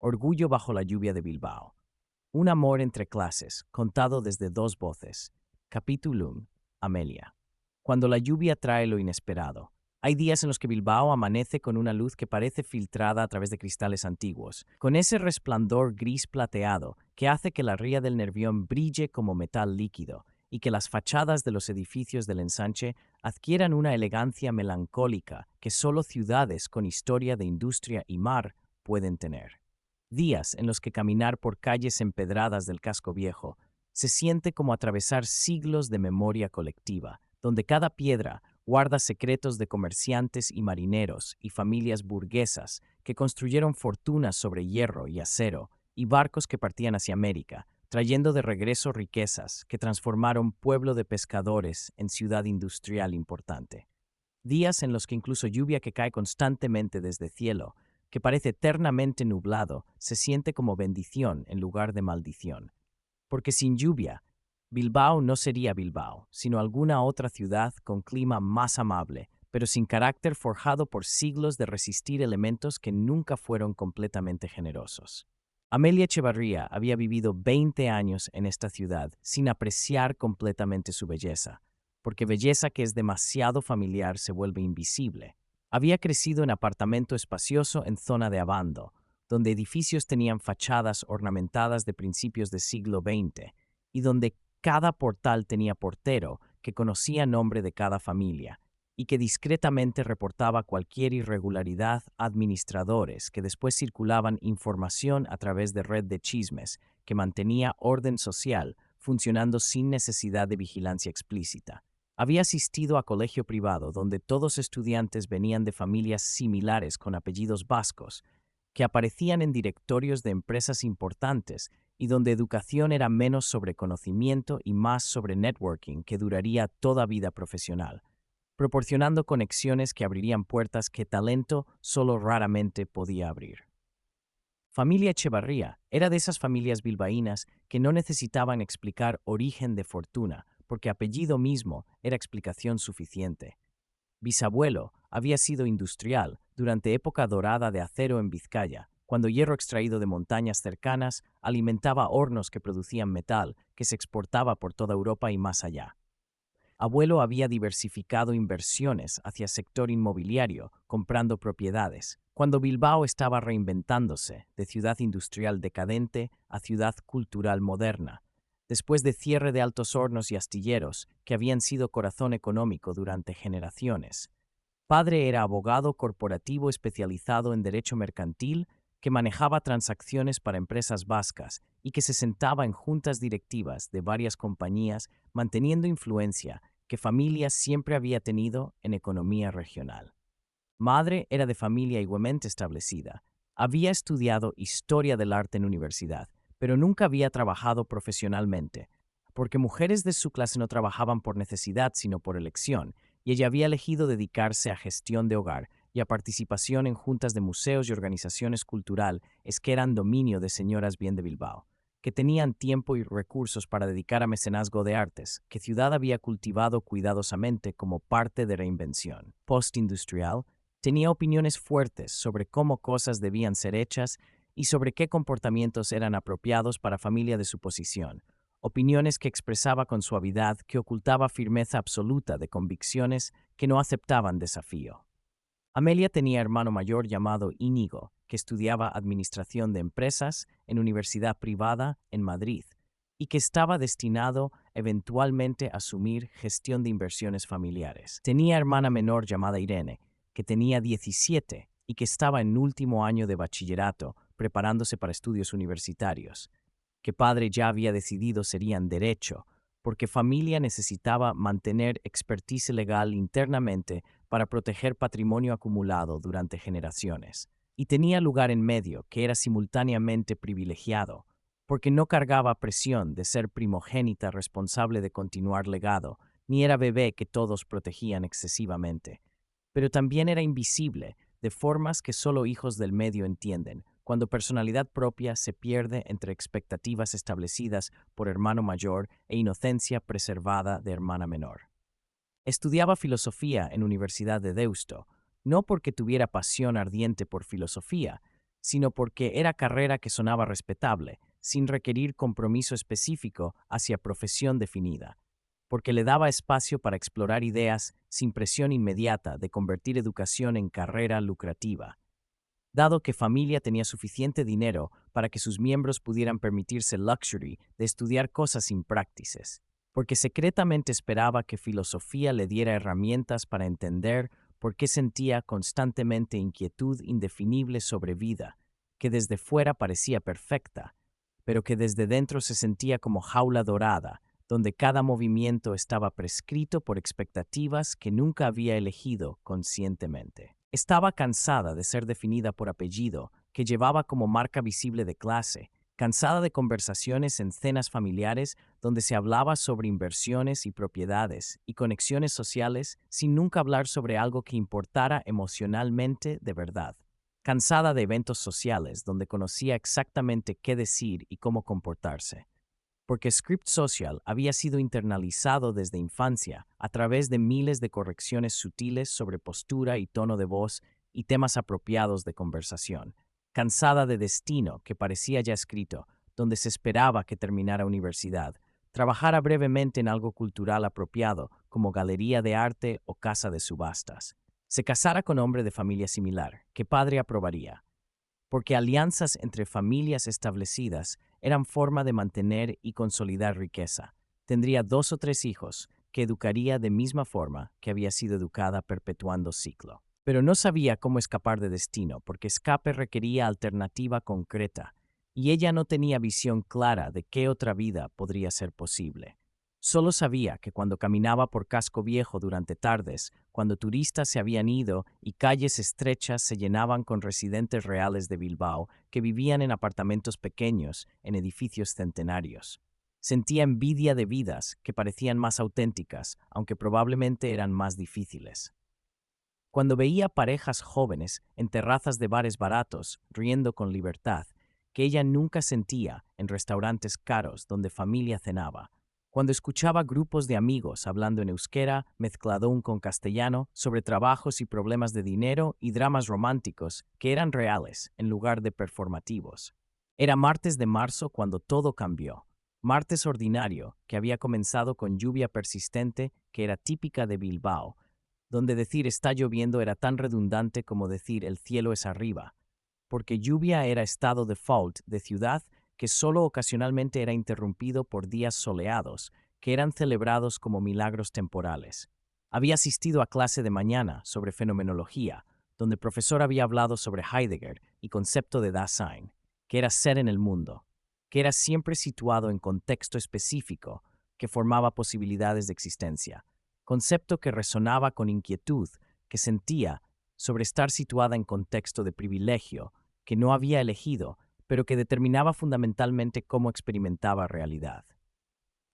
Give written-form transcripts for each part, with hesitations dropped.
Orgullo bajo la lluvia de Bilbao. Un amor entre clases, contado desde dos voces. Capítulo 1. Amelia. Cuando la lluvia trae lo inesperado. Hay días en los que Bilbao amanece con una luz que parece filtrada a través de cristales antiguos, con ese resplandor gris plateado que hace que la ría del Nervión brille como metal líquido y que las fachadas de los edificios del ensanche adquieran una elegancia melancólica que solo ciudades con historia de industria y mar pueden tener. Días en los que caminar por calles empedradas del casco viejo se siente como atravesar siglos de memoria colectiva, donde cada piedra guarda secretos de comerciantes y marineros y familias burguesas que construyeron fortunas sobre hierro y acero y barcos que partían hacia América, trayendo de regreso riquezas que transformaron pueblo de pescadores en ciudad industrial importante. Días en los que incluso lluvia que cae constantemente desde cielo, que parece eternamente nublado, se siente como bendición en lugar de maldición. Porque sin lluvia, Bilbao no sería Bilbao, sino alguna otra ciudad con clima más amable, pero sin carácter forjado por siglos de resistir elementos que nunca fueron completamente generosos. Amelia Echevarría había vivido 20 años en esta ciudad sin apreciar completamente su belleza, porque belleza que es demasiado familiar se vuelve invisible. Había crecido en apartamento espacioso en zona de Abando, donde edificios tenían fachadas ornamentadas de principios del siglo XX y donde cada portal tenía portero que conocía nombre de cada familia y que discretamente reportaba cualquier irregularidad a administradores que después circulaban información a través de red de chismes que mantenía orden social funcionando sin necesidad de vigilancia explícita. Había asistido a colegio privado donde todos estudiantes venían de familias similares con apellidos vascos, que aparecían en directorios de empresas importantes y donde educación era menos sobre conocimiento y más sobre networking que duraría toda vida profesional, proporcionando conexiones que abrirían puertas que talento solo raramente podía abrir. Familia Echevarría era de esas familias bilbaínas que no necesitaban explicar origen de fortuna, porque apellido mismo era explicación suficiente. Bisabuelo había sido industrial durante época dorada de acero en Vizcaya, cuando hierro extraído de montañas cercanas alimentaba hornos que producían metal que se exportaba por toda Europa y más allá. Abuelo había diversificado inversiones hacia sector inmobiliario, comprando propiedades, cuando Bilbao estaba reinventándose de ciudad industrial decadente a ciudad cultural moderna, después de cierre de altos hornos y astilleros que habían sido corazón económico durante generaciones. Padre era abogado corporativo especializado en derecho mercantil que manejaba transacciones para empresas vascas y que se sentaba en juntas directivas de varias compañías manteniendo influencia que familia siempre había tenido en economía regional. Madre era de familia igualmente establecida. Había estudiado historia del arte en universidad, pero nunca había trabajado profesionalmente, porque mujeres de su clase no trabajaban por necesidad sino por elección, y ella había elegido dedicarse a gestión de hogar y a participación en juntas de museos y organizaciones culturales que eran dominio de señoras bien de Bilbao, que tenían tiempo y recursos para dedicar a mecenazgo de artes, que ciudad había cultivado cuidadosamente como parte de reinvención. Postindustrial, tenía opiniones fuertes sobre cómo cosas debían ser hechas y sobre qué comportamientos eran apropiados para familia de su posición, opiniones que expresaba con suavidad que ocultaba firmeza absoluta de convicciones que no aceptaban desafío. Amelia tenía hermano mayor llamado Íñigo, que estudiaba administración de empresas en universidad privada en Madrid y que estaba destinado eventualmente a asumir gestión de inversiones familiares. Tenía hermana menor llamada Irene, que tenía 17 y que estaba en último año de bachillerato preparándose para estudios universitarios, que padre ya había decidido serían derecho, porque familia necesitaba mantener expertise legal internamente para proteger patrimonio acumulado durante generaciones. Y tenía lugar en medio, que era simultáneamente privilegiado, porque no cargaba presión de ser primogénita responsable de continuar legado, ni era bebé que todos protegían excesivamente. Pero también era invisible, de formas que solo hijos del medio entienden, cuando personalidad propia se pierde entre expectativas establecidas por hermano mayor e inocencia preservada de hermana menor. Estudiaba filosofía en Universidad de Deusto, no porque tuviera pasión ardiente por filosofía, sino porque era carrera que sonaba respetable, sin requerir compromiso específico hacia profesión definida, porque le daba espacio para explorar ideas sin presión inmediata de convertir educación en carrera lucrativa. Dado que familia tenía suficiente dinero para que sus miembros pudieran permitirse el luxury de estudiar cosas impráctices, porque secretamente esperaba que filosofía le diera herramientas para entender por qué sentía constantemente inquietud indefinible sobre vida, que desde fuera parecía perfecta, pero que desde dentro se sentía como jaula dorada, donde cada movimiento estaba prescrito por expectativas que nunca había elegido conscientemente. Estaba cansada de ser definida por apellido, que llevaba como marca visible de clase, cansada de conversaciones en cenas familiares donde se hablaba sobre inversiones y propiedades y conexiones sociales sin nunca hablar sobre algo que importara emocionalmente de verdad. Cansada de eventos sociales donde conocía exactamente qué decir y cómo comportarse, porque Script Social había sido internalizado desde infancia a través de miles de correcciones sutiles sobre postura y tono de voz y temas apropiados de conversación. Cansada de destino que parecía ya escrito, donde se esperaba que terminara universidad, trabajara brevemente en algo cultural apropiado como galería de arte o casa de subastas. Se casara con hombre de familia similar, que padre aprobaría, porque alianzas entre familias establecidas eran forma de mantener y consolidar riqueza. Tendría 2 o 3 hijos, que educaría de misma forma que había sido educada perpetuando ciclo. Pero no sabía cómo escapar de destino, porque escape requería alternativa concreta, y ella no tenía visión clara de qué otra vida podría ser posible. Solo sabía que cuando caminaba por Casco Viejo durante tardes, cuando turistas se habían ido y calles estrechas se llenaban con residentes reales de Bilbao que vivían en apartamentos pequeños, en edificios centenarios. Sentía envidia de vidas que parecían más auténticas, aunque probablemente eran más difíciles. Cuando veía parejas jóvenes en terrazas de bares baratos, riendo con libertad, que ella nunca sentía en restaurantes caros donde familia cenaba, cuando escuchaba grupos de amigos hablando en euskera, mezcladón con castellano, sobre trabajos y problemas de dinero y dramas románticos que eran reales en lugar de performativos. Era martes de marzo cuando todo cambió. Martes ordinario, que había comenzado con lluvia persistente que era típica de Bilbao, donde decir está lloviendo era tan redundante como decir el cielo es arriba, porque lluvia era estado default de ciudad que solo ocasionalmente era interrumpido por días soleados, que eran celebrados como milagros temporales. Había asistido a clase de mañana sobre fenomenología, donde el profesor había hablado sobre Heidegger y concepto de Dasein, que era ser en el mundo, que era siempre situado en contexto específico, que formaba posibilidades de existencia, concepto que resonaba con inquietud que sentía sobre estar situada en contexto de privilegio, que no había elegido, pero que determinaba fundamentalmente cómo experimentaba realidad.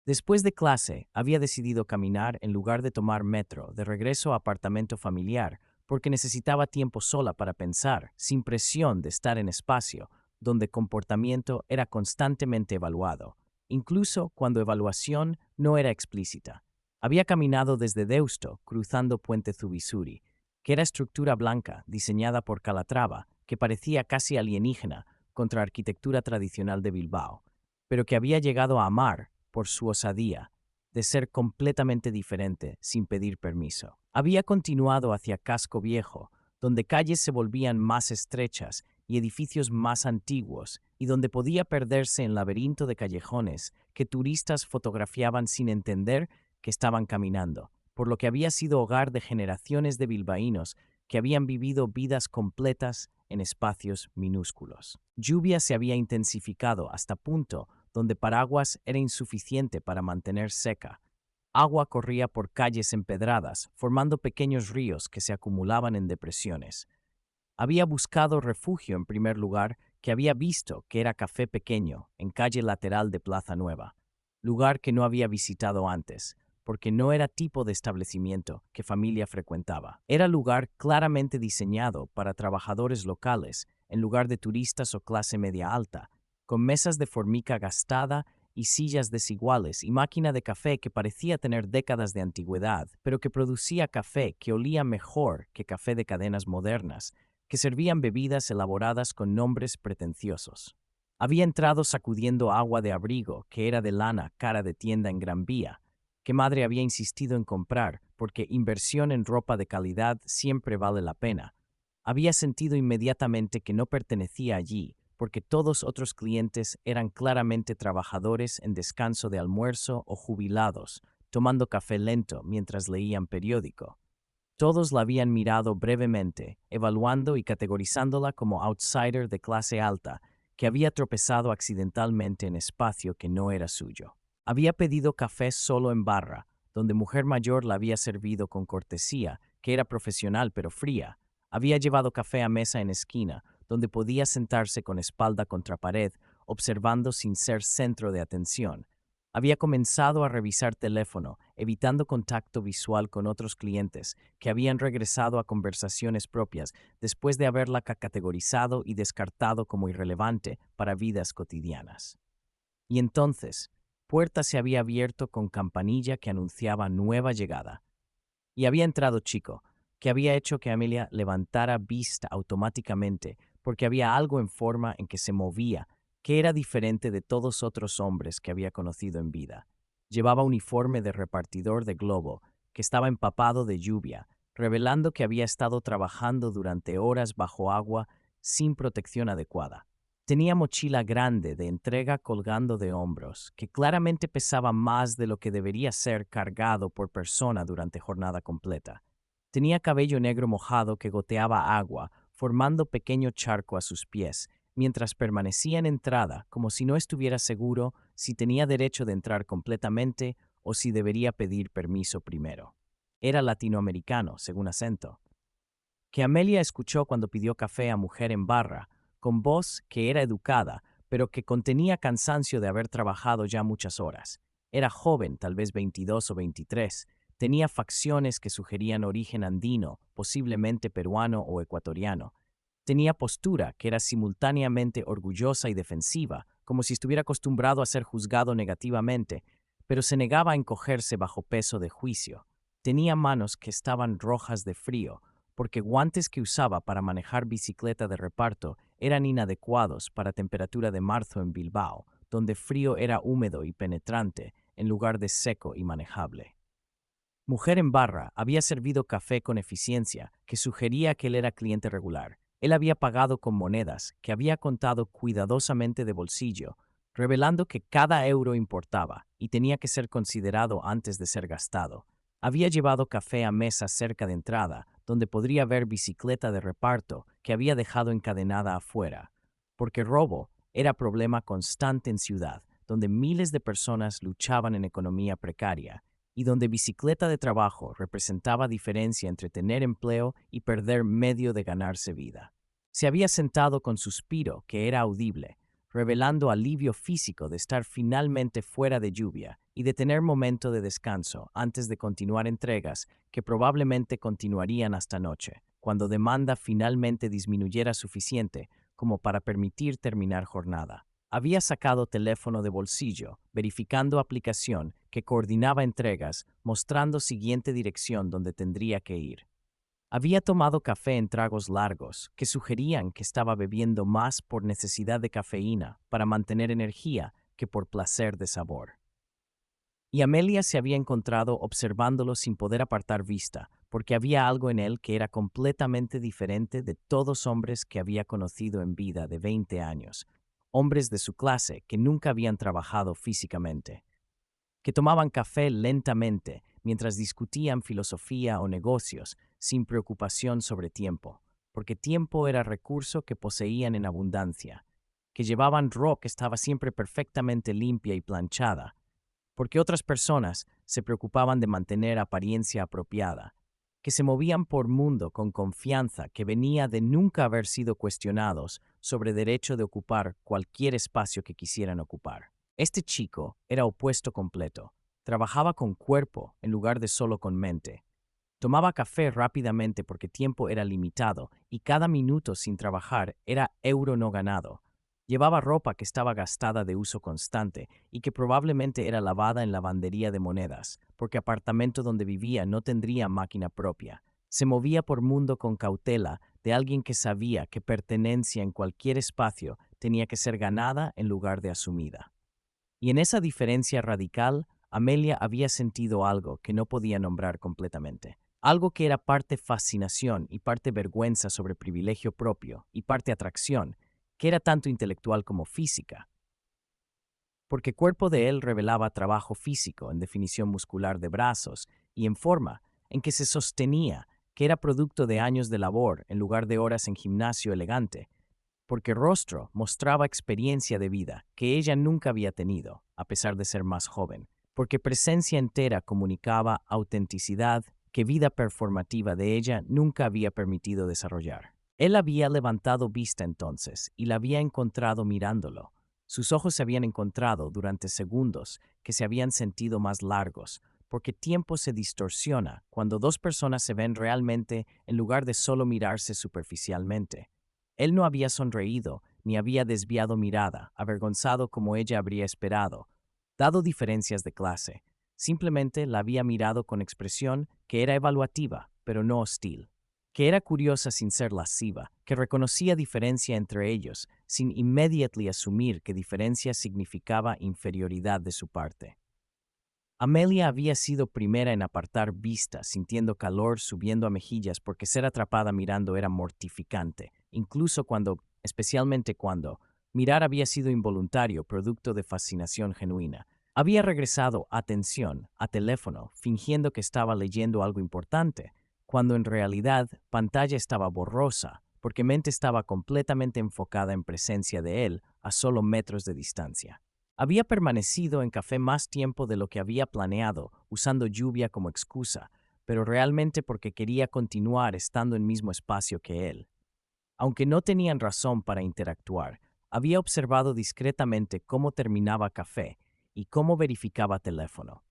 Después de clase, había decidido caminar en lugar de tomar metro de regreso a apartamento familiar, porque necesitaba tiempo sola para pensar, sin presión de estar en espacio, donde comportamiento era constantemente evaluado, incluso cuando evaluación no era explícita. Había caminado desde Deusto, cruzando Puente Zubizuri, que era estructura blanca diseñada por Calatrava, que parecía casi alienígena contra arquitectura tradicional de Bilbao, pero que había llegado a amar por su osadía de ser completamente diferente sin pedir permiso. Había continuado hacia Casco Viejo, donde calles se volvían más estrechas y edificios más antiguos, y donde podía perderse en laberinto de callejones que turistas fotografiaban sin entender que estaban caminando, por lo que había sido hogar de generaciones de bilbaínos que habían vivido vidas completas en espacios minúsculos. Lluvia se había intensificado hasta punto donde paraguas era insuficiente para mantener seca. Agua corría por calles empedradas, formando pequeños ríos que se acumulaban en depresiones. Había buscado refugio en primer lugar, que había visto que era Café Pequeño, en calle lateral de Plaza Nueva, lugar que no había visitado antes, porque no era tipo de establecimiento que familia frecuentaba. Era lugar claramente diseñado para trabajadores locales, en lugar de turistas o clase media alta, con mesas de formica gastada y sillas desiguales y máquina de café que parecía tener décadas de antigüedad, pero que producía café que olía mejor que café de cadenas modernas, que servían bebidas elaboradas con nombres pretenciosos. Había entrado sacudiendo agua de abrigo, que era de lana, cara de tienda en Gran Vía, que madre había insistido en comprar, porque inversión en ropa de calidad siempre vale la pena. Había sentido inmediatamente que no pertenecía allí, porque todos otros clientes eran claramente trabajadores en descanso de almuerzo o jubilados, tomando café lento mientras leían periódico. Todos la habían mirado brevemente, evaluando y categorizándola como outsider de clase alta, que había tropezado accidentalmente en espacio que no era suyo. Había pedido café solo en barra, donde mujer mayor la había servido con cortesía, que era profesional pero fría. Había llevado café a mesa en esquina, donde podía sentarse con espalda contra pared, observando sin ser centro de atención. Había comenzado a revisar teléfono, evitando contacto visual con otros clientes, que habían regresado a conversaciones propias después de haberla categorizado y descartado como irrelevante para vidas cotidianas. Y entonces, puerta se había abierto con campanilla que anunciaba nueva llegada. Y había entrado Chico, que había hecho que Amelia levantara vista automáticamente, porque había algo en forma en que se movía, que era diferente de todos otros hombres que había conocido en vida. Llevaba uniforme de repartidor de globo, que estaba empapado de lluvia, revelando que había estado trabajando durante horas bajo agua sin protección adecuada. Tenía mochila grande de entrega colgando de hombros, que claramente pesaba más de lo que debería ser cargado por persona durante jornada completa. Tenía cabello negro mojado que goteaba agua, formando pequeño charco a sus pies, mientras permanecía en entrada como si no estuviera seguro si tenía derecho de entrar completamente o si debería pedir permiso primero. Era latinoamericano, según acento. Que Amelia escuchó cuando pidió café a mujer en barra, con voz que era educada, pero que contenía cansancio de haber trabajado ya muchas horas. Era joven, tal vez 22 o 23, tenía facciones que sugerían origen andino, posiblemente peruano o ecuatoriano. Tenía postura que era simultáneamente orgullosa y defensiva, como si estuviera acostumbrado a ser juzgado negativamente, pero se negaba a encogerse bajo peso de juicio. Tenía manos que estaban rojas de frío, porque guantes que usaba para manejar bicicleta de reparto eran inadecuados para temperatura de marzo en Bilbao, donde frío era húmedo y penetrante, en lugar de seco y manejable. Mujer en barra había servido café con eficiencia, que sugería que él era cliente regular. Él había pagado con monedas, que había contado cuidadosamente de bolsillo, revelando que cada euro importaba y tenía que ser considerado antes de ser gastado. Había llevado café a mesa cerca de entrada, donde podría ver bicicleta de reparto que había dejado encadenada afuera, porque robo era problema constante en ciudad, donde miles de personas luchaban en economía precaria, y donde bicicleta de trabajo representaba diferencia entre tener empleo y perder medio de ganarse vida. Se había sentado con suspiro que era audible, revelando alivio físico de estar finalmente fuera de lluvia y de tener momento de descanso antes de continuar entregas que probablemente continuarían hasta noche, cuando demanda finalmente disminuyera suficiente como para permitir terminar jornada. Había sacado teléfono de bolsillo, verificando aplicación que coordinaba entregas, mostrando siguiente dirección donde tendría que ir. Había tomado café en tragos largos, que sugerían que estaba bebiendo más por necesidad de cafeína para mantener energía que por placer de sabor. Y Amelia se había encontrado observándolo sin poder apartar vista, porque había algo en él que era completamente diferente de todos hombres que había conocido en vida de 20 años, hombres de su clase que nunca habían trabajado físicamente, que tomaban café lentamente mientras discutían filosofía o negocios, sin preocupación sobre tiempo, porque tiempo era recurso que poseían en abundancia, que llevaban ropa que estaba siempre perfectamente limpia y planchada, porque otras personas se preocupaban de mantener apariencia apropiada, que se movían por mundo con confianza que venía de nunca haber sido cuestionados sobre derecho de ocupar cualquier espacio que quisieran ocupar. Este chico era opuesto completo. Trabajaba con cuerpo en lugar de solo con mente. Tomaba café rápidamente porque tiempo era limitado y cada minuto sin trabajar era euro no ganado. Llevaba ropa que estaba gastada de uso constante y que probablemente era lavada en lavandería de monedas, porque apartamento donde vivía no tendría máquina propia. Se movía por mundo con cautela, de alguien que sabía que pertenencia en cualquier espacio tenía que ser ganada en lugar de asumida. Y en esa diferencia radical, Amelia había sentido algo que no podía nombrar completamente. Algo que era parte fascinación y parte vergüenza sobre privilegio propio y parte atracción, que era tanto intelectual como física. Porque cuerpo de él revelaba trabajo físico en definición muscular de brazos y en forma en que se sostenía que era producto de años de labor en lugar de horas en gimnasio elegante, porque rostro mostraba experiencia de vida que ella nunca había tenido, a pesar de ser más joven, porque presencia entera comunicaba autenticidad que vida performativa de ella nunca había permitido desarrollar. Él había levantado vista entonces y la había encontrado mirándolo. Sus ojos se habían encontrado durante segundos que se habían sentido más largos, porque tiempo se distorsiona cuando dos personas se ven realmente en lugar de solo mirarse superficialmente. Él no había sonreído ni había desviado mirada, avergonzado como ella habría esperado, dado diferencias de clase. Simplemente la había mirado con expresión que era evaluativa, pero no hostil, que era curiosa sin ser lasciva, que reconocía diferencia entre ellos, sin inmediately asumir que diferencia significaba inferioridad de su parte. Amelia había sido primera en apartar vista, sintiendo calor subiendo a mejillas porque ser atrapada mirando era mortificante, incluso especialmente cuando, mirar había sido involuntario, producto de fascinación genuina. Había regresado atención a teléfono, fingiendo que estaba leyendo algo importante, cuando en realidad pantalla estaba borrosa, porque mente estaba completamente enfocada en presencia de él a solo metros de distancia. Había permanecido en café más tiempo de lo que había planeado, usando lluvia como excusa, pero realmente porque quería continuar estando en el mismo espacio que él. Aunque no tenían razón para interactuar, había observado discretamente cómo terminaba café y cómo verificaba teléfono.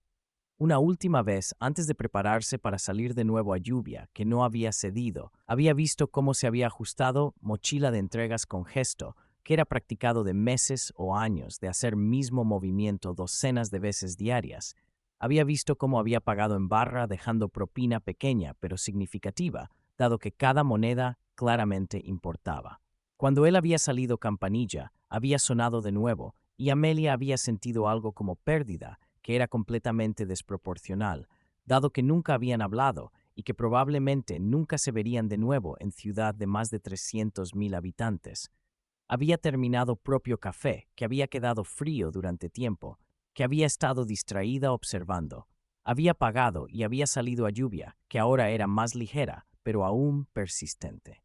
Una última vez, antes de prepararse para salir de nuevo a lluvia, que no había cedido, había visto cómo se había ajustado mochila de entregas con gesto, que era practicado de meses o años de hacer mismo movimiento docenas de veces diarias. Había visto cómo había pagado en barra dejando propina pequeña pero significativa, dado que cada moneda claramente importaba. Cuando él había salido campanilla, había sonado de nuevo, y Amelia había sentido algo como pérdida, que era completamente desproporcional, dado que nunca habían hablado y que probablemente nunca se verían de nuevo en ciudad de más de 300,000 habitantes. Había terminado propio café, que había quedado frío durante tiempo, que había estado distraída observando. Había pagado y había salido a lluvia, que ahora era más ligera, pero aún persistente.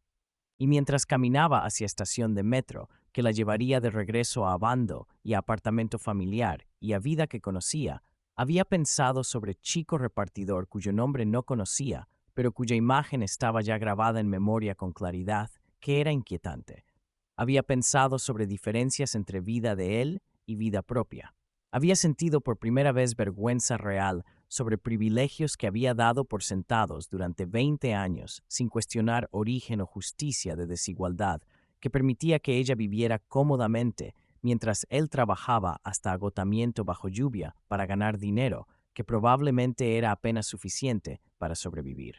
Y mientras caminaba hacia estación de metro, que la llevaría de regreso a Bando y a apartamento familiar y a vida que conocía, había pensado sobre chico repartidor cuyo nombre no conocía, pero cuya imagen estaba ya grabada en memoria con claridad, que era inquietante. Había pensado sobre diferencias entre vida de él y vida propia. Había sentido por primera vez vergüenza real sobre privilegios que había dado por sentados durante 20 años sin cuestionar origen o justicia de desigualdad que permitía que ella viviera cómodamente mientras él trabajaba hasta agotamiento bajo lluvia para ganar dinero que probablemente era apenas suficiente para sobrevivir.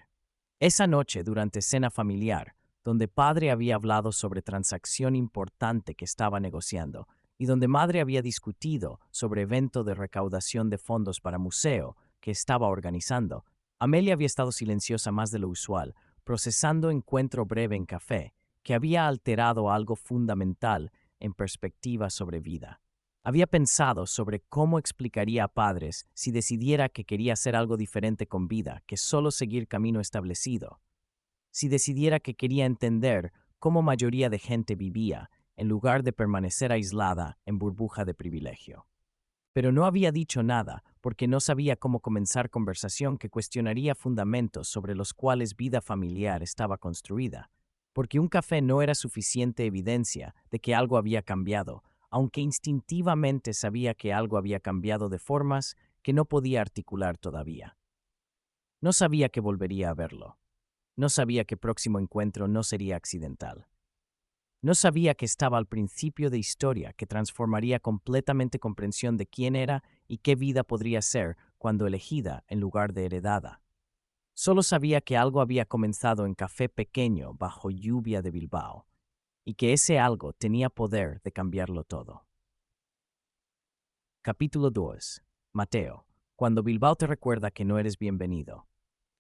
Esa noche, durante cena familiar, donde padre había hablado sobre transacción importante que estaba negociando y donde madre había discutido sobre evento de recaudación de fondos para museo que estaba organizando, Amelia había estado silenciosa más de lo usual, procesando encuentro breve en café, que había alterado algo fundamental en perspectiva sobre vida. Había pensado sobre cómo explicaría a padres si decidiera que quería hacer algo diferente con vida que solo seguir camino establecido, si decidiera que quería entender cómo mayoría de gente vivía, en lugar de permanecer aislada en burbuja de privilegio. Pero no había dicho nada porque no sabía cómo comenzar conversación que cuestionaría fundamentos sobre los cuales vida familiar estaba construida, porque un café no era suficiente evidencia de que algo había cambiado, aunque instintivamente sabía que algo había cambiado de formas que no podía articular todavía. No sabía que volvería a verlo. No sabía que próximo encuentro no sería accidental. No sabía que estaba al principio de historia que transformaría completamente comprensión de quién era y qué vida podría ser cuando elegida en lugar de heredada. Solo sabía que algo había comenzado en Café Pequeño bajo lluvia de Bilbao, y que ese algo tenía poder de cambiarlo todo. Capítulo 2. Mateo. Cuando Bilbao te recuerda que no eres bienvenido.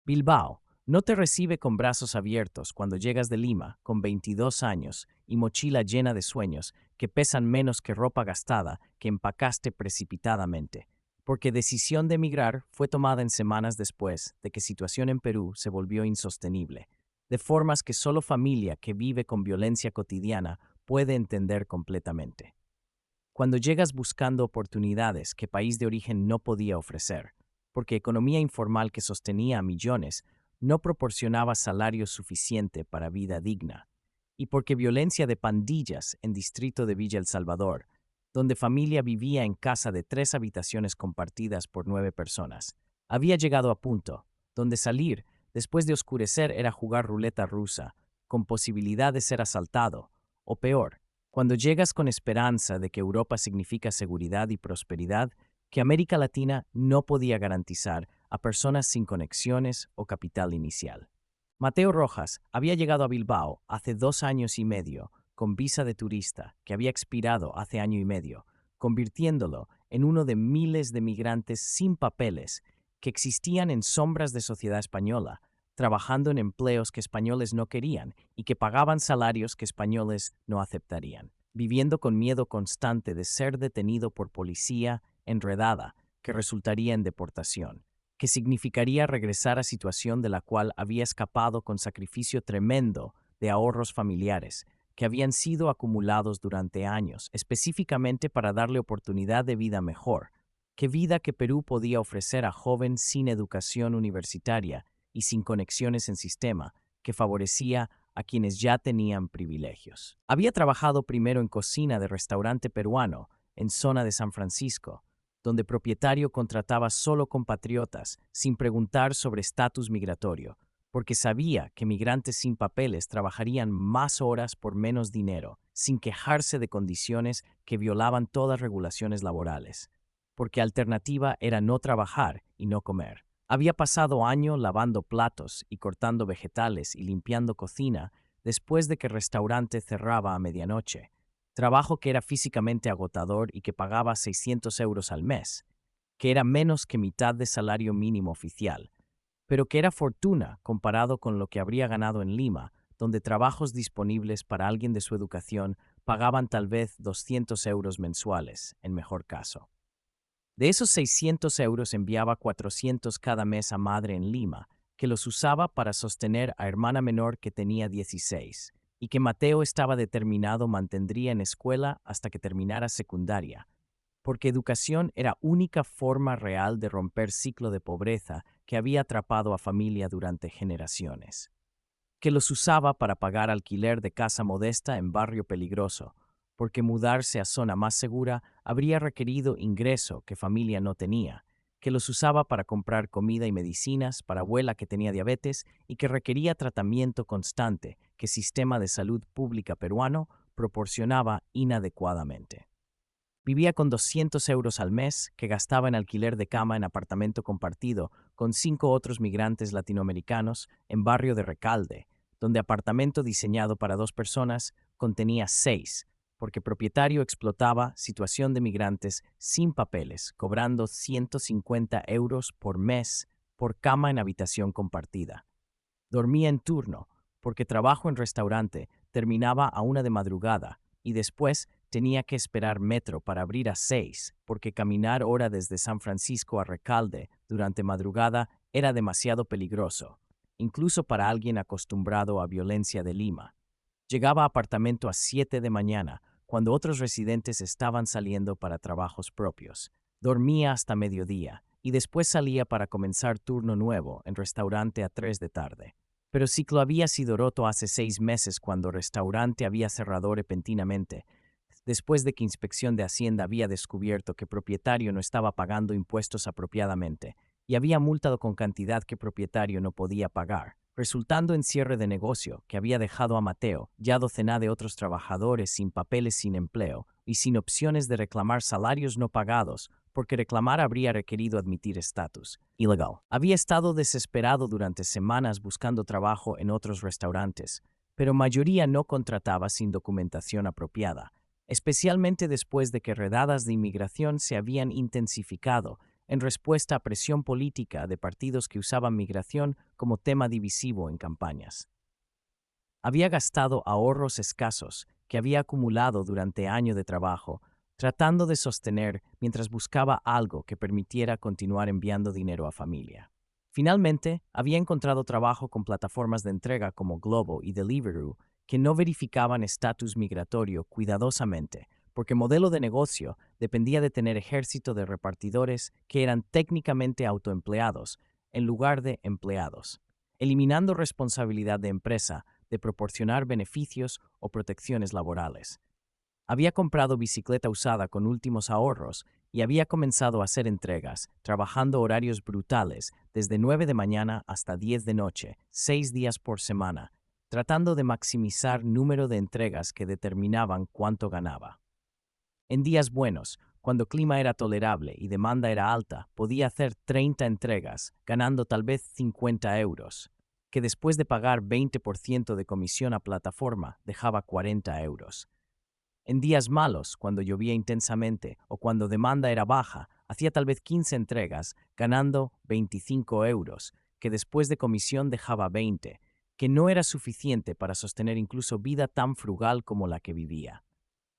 Bilbao no te recibe con brazos abiertos cuando llegas de Lima con 22 años y mochila llena de sueños que pesan menos que ropa gastada que empacaste precipitadamente, porque decisión de emigrar fue tomada en semanas después de que situación en Perú se volvió insostenible, de formas que solo familia que vive con violencia cotidiana puede entender completamente. Cuando llegas buscando oportunidades que país de origen no podía ofrecer, porque economía informal que sostenía a millones no proporcionaba salario suficiente para vida digna, y porque violencia de pandillas en distrito de Villa El Salvador, donde familia vivía en casa de 3 habitaciones compartidas por 9 personas, había llegado a punto, donde salir después de oscurecer era jugar ruleta rusa, con posibilidad de ser asaltado, o peor, cuando llegas con esperanza de que Europa significa seguridad y prosperidad, que América Latina no podía garantizar a personas sin conexiones o capital inicial. Mateo Rojas había llegado a Bilbao hace 2 años y medio con visa de turista que había expirado hace año y medio, convirtiéndolo en uno de miles de migrantes sin papeles que existían en sombras de sociedad española, trabajando en empleos que españoles no querían y que pagaban salarios que españoles no aceptarían, viviendo con miedo constante de ser detenido por policía enredada que resultaría en deportación, que significaría regresar a situación de la cual había escapado con sacrificio tremendo de ahorros familiares que habían sido acumulados durante años, específicamente para darle oportunidad de vida mejor, que vida que Perú podía ofrecer a joven sin educación universitaria y sin conexiones en sistema, que favorecía a quienes ya tenían privilegios. Había trabajado primero en cocina de restaurante peruano en zona de San Francisco, donde propietario contrataba solo compatriotas sin preguntar sobre estatus migratorio, porque sabía que migrantes sin papeles trabajarían más horas por menos dinero, sin quejarse de condiciones que violaban todas regulaciones laborales, porque alternativa era no trabajar y no comer. Había pasado años lavando platos y cortando vegetales y limpiando cocina después de que el restaurante cerraba a medianoche, trabajo que era físicamente agotador y que pagaba 600 euros al mes, que era menos que mitad de salario mínimo oficial, pero que era fortuna comparado con lo que habría ganado en Lima, donde trabajos disponibles para alguien de su educación pagaban tal vez 200 euros mensuales, en mejor caso. De esos 600 euros enviaba 400 cada mes a madre en Lima, que los usaba para sostener a hermana menor que tenía 16, y que Mateo estaba determinado mantendría en escuela hasta que terminara secundaria, porque educación era única forma real de romper ciclo de pobreza que había atrapado a familia durante generaciones. Que los usaba para pagar alquiler de casa modesta en barrio peligroso, porque mudarse a zona más segura habría requerido ingreso que familia no tenía, que los usaba para comprar comida y medicinas para abuela que tenía diabetes y que requería tratamiento constante que sistema de salud pública peruano proporcionaba inadecuadamente. Vivía con 200 euros al mes que gastaba en alquiler de cama en apartamento compartido con 5 otros migrantes latinoamericanos en barrio de Recalde, donde apartamento diseñado para 2 personas contenía 6, porque propietario explotaba situación de migrantes sin papeles, cobrando 150 euros por mes por cama en habitación compartida. Dormía en turno, porque trabajo en restaurante terminaba a 1 de madrugada y después tenía que esperar metro para abrir a 6, porque caminar hora desde San Francisco a Recalde durante madrugada era demasiado peligroso, incluso para alguien acostumbrado a violencia de Lima. Llegaba a apartamento a 7 de mañana, cuando otros residentes estaban saliendo para trabajos propios. Dormía hasta mediodía y después salía para comenzar turno nuevo en restaurante a 3 de tarde. Pero ciclo había sido roto hace 6 meses cuando restaurante había cerrado repentinamente, después de que Inspección de Hacienda había descubierto que propietario no estaba pagando impuestos apropiadamente y había multado con cantidad que propietario no podía pagar, resultando en cierre de negocio que había dejado a Mateo, ya docena de otros trabajadores sin papeles sin empleo y sin opciones de reclamar salarios no pagados porque reclamar habría requerido admitir estatus ilegal. Había estado desesperado durante semanas buscando trabajo en otros restaurantes, pero mayoría no contrataba sin documentación apropiada, especialmente después de que redadas de inmigración se habían intensificado en respuesta a presión política de partidos que usaban migración como tema divisivo en campañas. Había gastado ahorros escasos que había acumulado durante años de trabajo, tratando de sostener mientras buscaba algo que permitiera continuar enviando dinero a familia. Finalmente, había encontrado trabajo con plataformas de entrega como Globo y Deliveroo que no verificaban estatus migratorio cuidadosamente, porque el modelo de negocio dependía de tener ejército de repartidores que eran técnicamente autoempleados en lugar de empleados, eliminando responsabilidad de empresa de proporcionar beneficios o protecciones laborales. Había comprado bicicleta usada con últimos ahorros y había comenzado a hacer entregas, trabajando horarios brutales desde 9 de mañana hasta 10 de noche, 6 días por semana, tratando de maximizar número de entregas que determinaban cuánto ganaba. En días buenos, cuando clima era tolerable y demanda era alta, podía hacer 30 entregas, ganando tal vez 50 euros, que después de pagar 20% de comisión a plataforma dejaba 40 euros. En días malos, cuando llovía intensamente o cuando demanda era baja, hacía tal vez 15 entregas, ganando 25 euros, que después de comisión dejaba 20, que no era suficiente para sostener incluso vida tan frugal como la que vivía.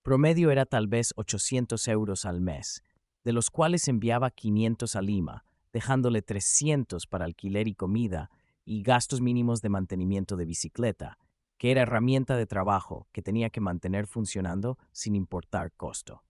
Promedio era tal vez 800 euros al mes, de los cuales enviaba 500 a Lima, dejándole 300 para alquiler y comida y gastos mínimos de mantenimiento de bicicleta, que era herramienta de trabajo que tenía que mantener funcionando sin importar costo.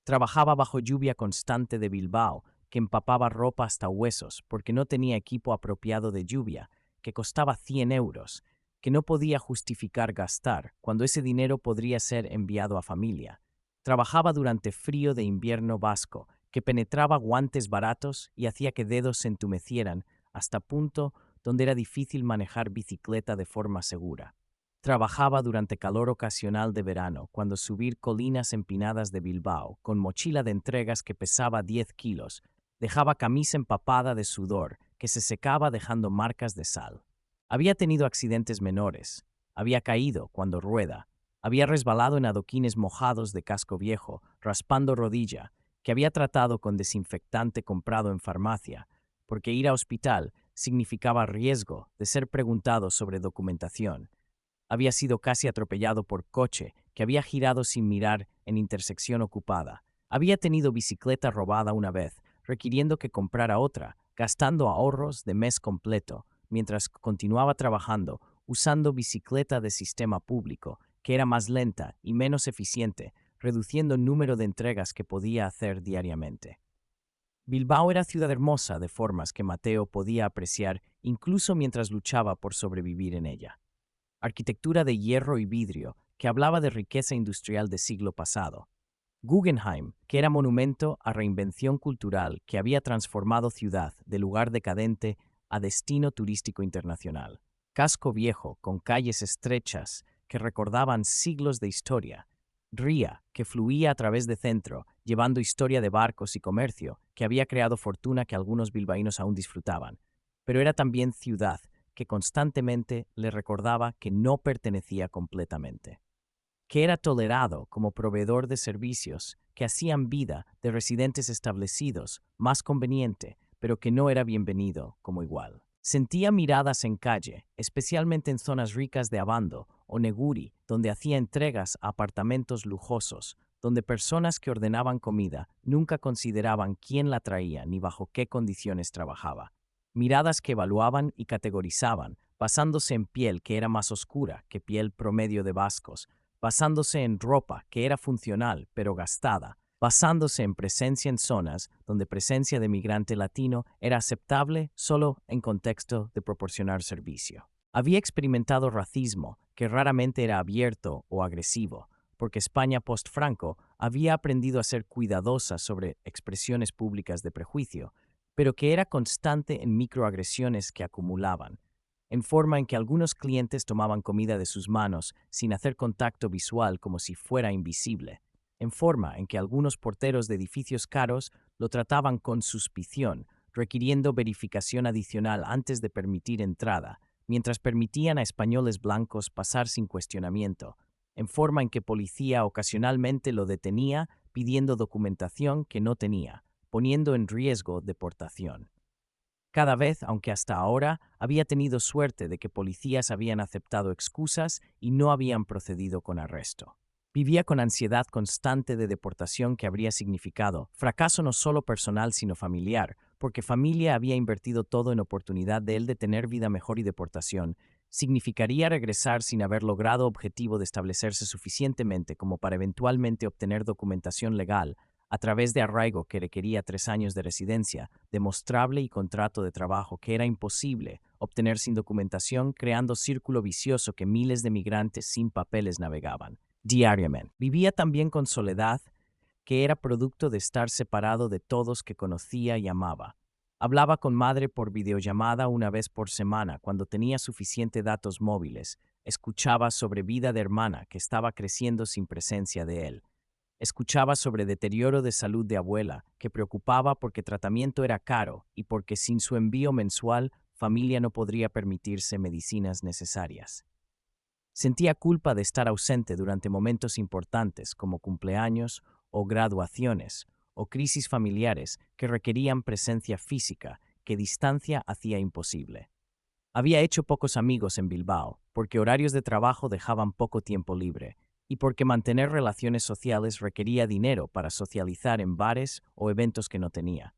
Trabajaba bajo lluvia constante de Bilbao, que empapaba ropa hasta huesos porque no tenía equipo apropiado de lluvia, que costaba 100 euros, que no podía justificar gastar cuando ese dinero podría ser enviado a familia. Trabajaba durante frío de invierno vasco, que penetraba guantes baratos y hacía que dedos se entumecieran hasta punto donde era difícil manejar bicicleta de forma segura. Trabajaba durante calor ocasional de verano, cuando subir colinas empinadas de Bilbao, con mochila de entregas que pesaba 10 kilos, dejaba camisa empapada de sudor, que se secaba dejando marcas de sal. Había tenido accidentes menores, había caído cuando rueda, había resbalado en adoquines mojados de casco viejo, raspando rodilla, que había tratado con desinfectante comprado en farmacia, porque ir a hospital significaba riesgo de ser preguntado sobre documentación. Había sido casi atropellado por coche que había girado sin mirar en intersección ocupada. Había tenido bicicleta robada una vez, requiriendo que comprara otra, gastando ahorros de mes completo, mientras continuaba trabajando, usando bicicleta de sistema público, que era más lenta y menos eficiente, reduciendo el número de entregas que podía hacer diariamente. Bilbao era ciudad hermosa de formas que Mateo podía apreciar incluso mientras luchaba por sobrevivir en ella. Arquitectura de hierro y vidrio, que hablaba de riqueza industrial del siglo pasado. Guggenheim, que era monumento a reinvención cultural que había transformado ciudad de lugar decadente a destino turístico internacional. Casco Viejo, con calles estrechas que recordaban siglos de historia. Ría, que fluía a través de centro, llevando historia de barcos y comercio, que había creado fortuna que algunos bilbaínos aún disfrutaban. Pero era también ciudad, que constantemente le recordaba que no pertenecía completamente, que era tolerado como proveedor de servicios que hacían vida de residentes establecidos más conveniente, pero que no era bienvenido como igual. Sentía miradas en calle, especialmente en zonas ricas de Abando o Neguri, donde hacía entregas a apartamentos lujosos, donde personas que ordenaban comida nunca consideraban quién la traía ni bajo qué condiciones trabajaba. Miradas que evaluaban y categorizaban, basándose en piel que era más oscura que piel promedio de vascos, basándose en ropa que era funcional pero gastada, basándose en presencia en zonas donde presencia de migrante latino era aceptable solo en contexto de proporcionar servicio. Había experimentado racismo que raramente era abierto o agresivo, porque España post-Franco había aprendido a ser cuidadosa sobre expresiones públicas de prejuicio, pero que era constante en microagresiones que acumulaban, en forma en que algunos clientes tomaban comida de sus manos sin hacer contacto visual como si fuera invisible, en forma en que algunos porteros de edificios caros lo trataban con suspición, requiriendo verificación adicional antes de permitir entrada, mientras permitían a españoles blancos pasar sin cuestionamiento, en forma en que policía ocasionalmente lo detenía pidiendo documentación que no tenía, poniendo en riesgo deportación. Cada vez, aunque hasta ahora, había tenido suerte de que policías habían aceptado excusas y no habían procedido con arresto. Vivía con ansiedad constante de deportación que habría significado fracaso no solo personal sino familiar, porque familia había invertido todo en oportunidad de él de tener vida mejor y deportación. Significaría regresar sin haber logrado objetivo de establecerse suficientemente como para eventualmente obtener documentación legal a través de arraigo que requería 3 años de residencia, demostrable y contrato de trabajo que era imposible obtener sin documentación, creando círculo vicioso que miles de migrantes sin papeles navegaban diariamente. Vivía también con soledad, que era producto de estar separado de todos que conocía y amaba. Hablaba con madre por videollamada una vez por semana cuando tenía suficiente datos móviles. Escuchaba sobre vida de hermana que estaba creciendo sin presencia de él. Escuchaba sobre deterioro de salud de abuela, que preocupaba porque tratamiento era caro y porque sin su envío mensual, familia no podría permitirse medicinas necesarias. Sentía culpa de estar ausente durante momentos importantes como cumpleaños o graduaciones o crisis familiares que requerían presencia física que distancia hacía imposible. Había hecho pocos amigos en Bilbao porque horarios de trabajo dejaban poco tiempo libre y porque mantener relaciones sociales requería dinero para socializar en bares o eventos que no tenía.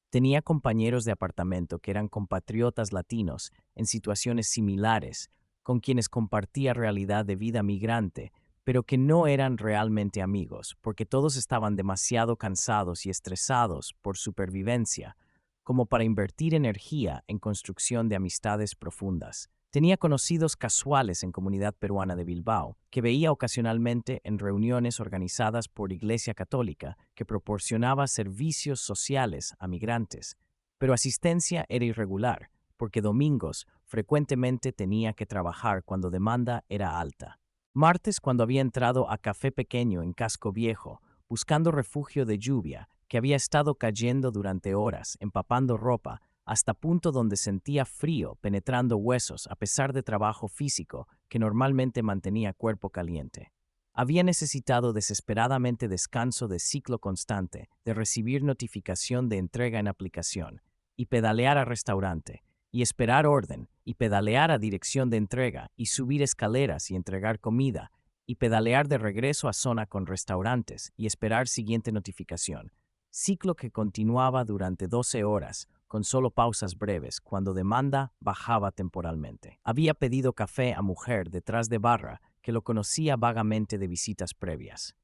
Tenía compañeros de apartamento que eran compatriotas latinos en situaciones similares, con quienes compartía realidad de vida migrante, pero que no eran realmente amigos, porque todos estaban demasiado cansados y estresados por supervivencia, como para invertir energía en construcción de amistades profundas. Tenía conocidos casuales en comunidad peruana de Bilbao, que veía ocasionalmente en reuniones organizadas por Iglesia Católica, que proporcionaba servicios sociales a migrantes, pero asistencia era irregular, porque domingos frecuentemente tenía que trabajar cuando demanda era alta. Martes, cuando había entrado a Café Pequeño en Casco Viejo, buscando refugio de lluvia, que había estado cayendo durante horas, empapando ropa, hasta punto donde sentía frío penetrando huesos a pesar de trabajo físico que normalmente mantenía cuerpo caliente. Había necesitado desesperadamente descanso de ciclo constante, de recibir notificación de entrega en aplicación, y pedalear a restaurante, y esperar orden, y pedalear a dirección de entrega, y subir escaleras y entregar comida, y pedalear de regreso a zona con restaurantes, y esperar siguiente notificación. Ciclo que continuaba durante 12 horas, con solo pausas breves, cuando demanda bajaba temporalmente. Había pedido café a mujer detrás de barra, que lo conocía vagamente de visitas previas.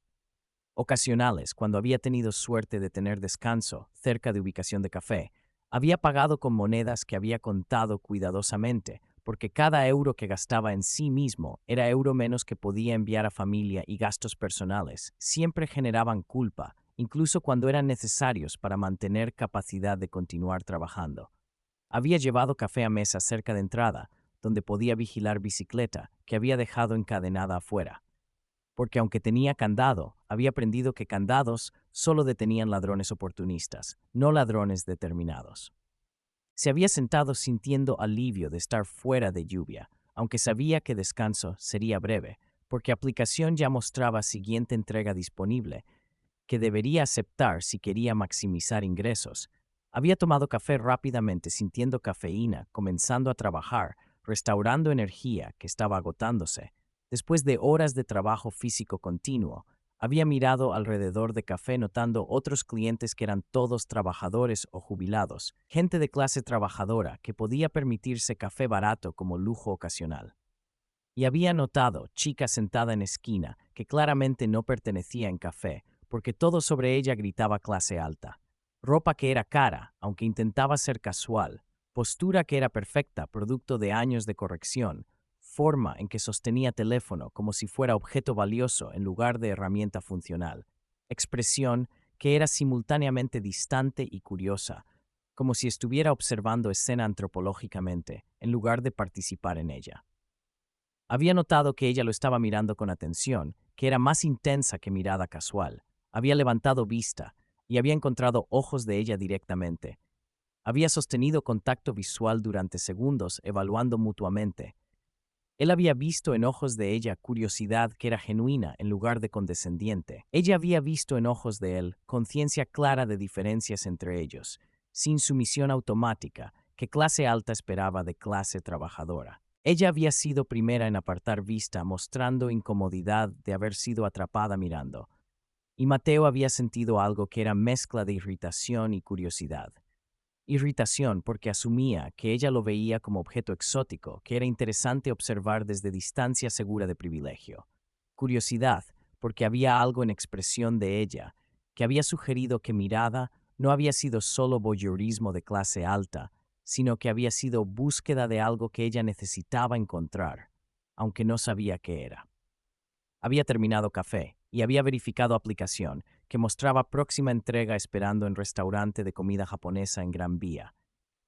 Ocasionales, cuando había tenido suerte de tener descanso cerca de ubicación de café, había pagado con monedas que había contado cuidadosamente, porque cada euro que gastaba en sí mismo era euro menos que podía enviar a familia y gastos personales. Siempre generaban culpa, incluso cuando eran necesarios para mantener capacidad de continuar trabajando. Había llevado café a mesa cerca de entrada, donde podía vigilar bicicleta, que había dejado encadenada afuera. Porque aunque tenía candado, había aprendido que candados solo detenían ladrones oportunistas, no ladrones determinados. Se había sentado sintiendo alivio de estar fuera de lluvia, aunque sabía que descanso sería breve, porque aplicación ya mostraba siguiente entrega disponible, que debería aceptar si quería maximizar ingresos. Había tomado café rápidamente sintiendo cafeína, comenzando a trabajar, restaurando energía que estaba agotándose. Después de horas de trabajo físico continuo, había mirado alrededor de café notando otros clientes que eran todos trabajadores o jubilados, gente de clase trabajadora que podía permitirse café barato como lujo ocasional. Y había notado chica sentada en esquina que claramente no pertenecía en café, porque todo sobre ella gritaba clase alta. Ropa que era cara, aunque intentaba ser casual. Postura que era perfecta, producto de años de corrección. Forma en que sostenía teléfono como si fuera objeto valioso en lugar de herramienta funcional. Expresión que era simultáneamente distante y curiosa, como si estuviera observando escena antropológicamente, en lugar de participar en ella. Había notado que ella lo estaba mirando con atención, que era más intensa que mirada casual. Había levantado vista, y había encontrado ojos de ella directamente. Había sostenido contacto visual durante segundos, evaluando mutuamente. Él había visto en ojos de ella curiosidad que era genuina en lugar de condescendiente. Ella había visto en ojos de él conciencia clara de diferencias entre ellos, sin sumisión automática, que clase alta esperaba de clase trabajadora. Ella había sido primera en apartar vista, mostrando incomodidad de haber sido atrapada mirando, y Mateo había sentido algo que era mezcla de irritación y curiosidad. Irritación porque asumía que ella lo veía como objeto exótico, que era interesante observar desde distancia segura de privilegio. Curiosidad porque había algo en expresión de ella que había sugerido que mirada no había sido solo voyeurismo de clase alta, sino que había sido búsqueda de algo que ella necesitaba encontrar, aunque no sabía qué era. Había terminado café y había verificado aplicación que mostraba próxima entrega esperando en restaurante de comida japonesa en Gran Vía.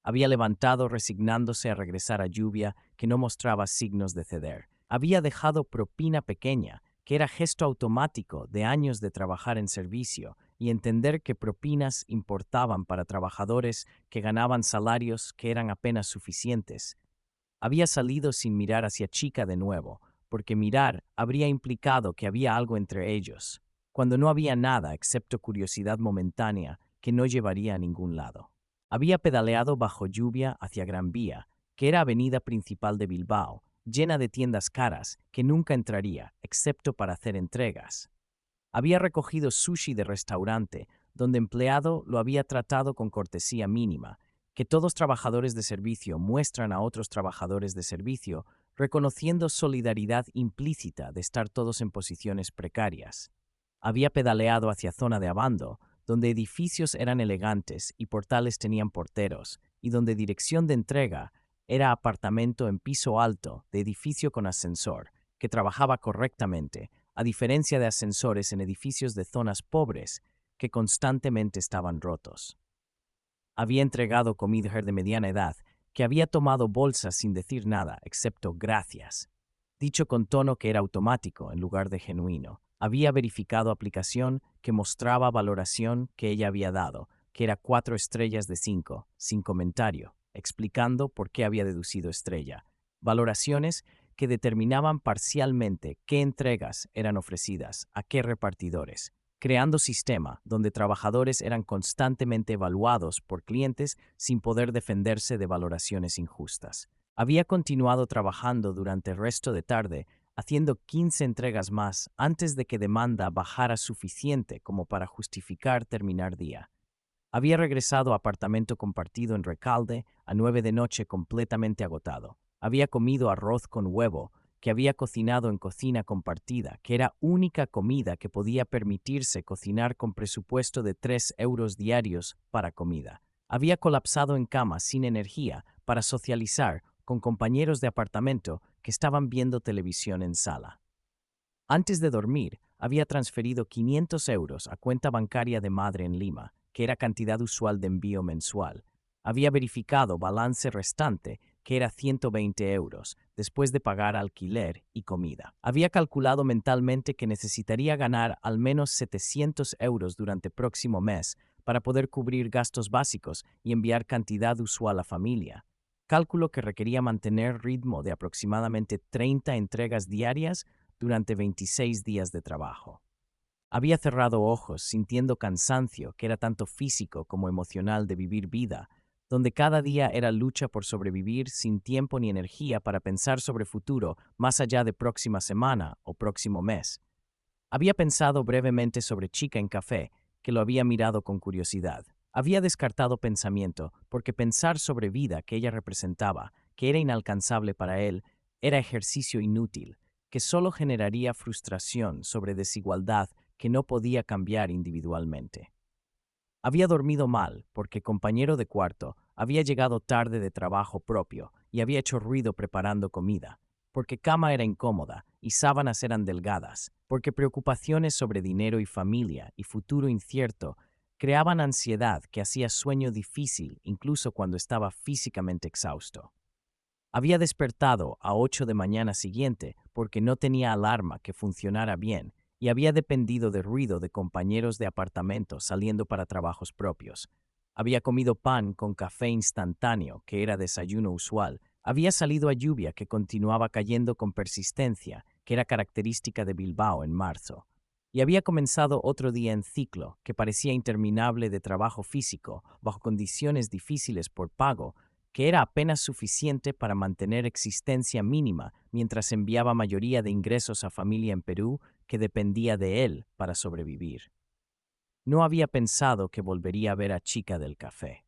Había levantado resignándose a regresar a lluvia que no mostraba signos de ceder. Había dejado propina pequeña, que era gesto automático de años de trabajar en servicio y entender que propinas importaban para trabajadores que ganaban salarios que eran apenas suficientes. Había salido sin mirar hacia Chica de nuevo, porque mirar habría implicado que había algo entre ellos, cuando no había nada excepto curiosidad momentánea que no llevaría a ningún lado. Había pedaleado bajo lluvia hacia Gran Vía, que era avenida principal de Bilbao, llena de tiendas caras que nunca entraría, excepto para hacer entregas. Había recogido sushi de restaurante, donde empleado lo había tratado con cortesía mínima, que todos trabajadores de servicio muestran a otros trabajadores de servicio, reconociendo solidaridad implícita de estar todos en posiciones precarias. Había pedaleado hacia zona de Abando, donde edificios eran elegantes y portales tenían porteros, y donde dirección de entrega era apartamento en piso alto de edificio con ascensor, que trabajaba correctamente, a diferencia de ascensores en edificios de zonas pobres que constantemente estaban rotos. Había entregado comida de mediana edad, que había tomado bolsas sin decir nada, excepto gracias, dicho con tono que era automático en lugar de genuino. Había verificado aplicación que mostraba valoración que ella había dado, que era 4 estrellas de 5, sin comentario, explicando por qué había deducido estrella. Valoraciones que determinaban parcialmente qué entregas eran ofrecidas, a qué repartidores, creando sistema donde trabajadores eran constantemente evaluados por clientes sin poder defenderse de valoraciones injustas. Había continuado trabajando durante el resto de tarde, haciendo 15 entregas más antes de que demanda bajara suficiente como para justificar terminar día. Había regresado a apartamento compartido en Recalde a 9 de noche completamente agotado. Había comido arroz con huevo, que había cocinado en cocina compartida, que era única comida que podía permitirse cocinar con presupuesto de 3 euros diarios para comida. Había colapsado en cama sin energía para socializar con compañeros de apartamento que estaban viendo televisión en sala. Antes de dormir, había transferido 500 euros a cuenta bancaria de madre en Lima, que era cantidad usual de envío mensual. Había verificado balance restante, que era 120 euros, después de pagar alquiler y comida. Había calculado mentalmente que necesitaría ganar al menos 700 euros durante próximo mes para poder cubrir gastos básicos y enviar cantidad usual a familia. Cálculo que requería mantener ritmo de aproximadamente 30 entregas diarias durante 26 días de trabajo. Había cerrado ojos, sintiendo cansancio, que era tanto físico como emocional de vivir vida, donde cada día era lucha por sobrevivir sin tiempo ni energía para pensar sobre futuro más allá de próxima semana o próximo mes. Había pensado brevemente sobre Chica en café, que lo había mirado con curiosidad. Había descartado pensamiento, porque pensar sobre vida que ella representaba, que era inalcanzable para él, era ejercicio inútil, que solo generaría frustración sobre desigualdad que no podía cambiar individualmente. Había dormido mal porque compañero de cuarto había llegado tarde de trabajo propio y había hecho ruido preparando comida, porque cama era incómoda y sábanas eran delgadas, porque preocupaciones sobre dinero y familia y futuro incierto creaban ansiedad que hacía sueño difícil incluso cuando estaba físicamente exhausto. Había despertado a 8 de mañana siguiente porque no tenía alarma que funcionara bien y había dependido de ruido de compañeros de apartamento saliendo para trabajos propios. Había comido pan con café instantáneo, que era desayuno usual. Había salido a lluvia que continuaba cayendo con persistencia, que era característica de Bilbao en marzo. Y había comenzado otro día en ciclo, que parecía interminable de trabajo físico, bajo condiciones difíciles por pago, que era apenas suficiente para mantener existencia mínima mientras enviaba mayoría de ingresos a familia en Perú que dependía de él para sobrevivir. No había pensado que volvería a ver a Chica del Café.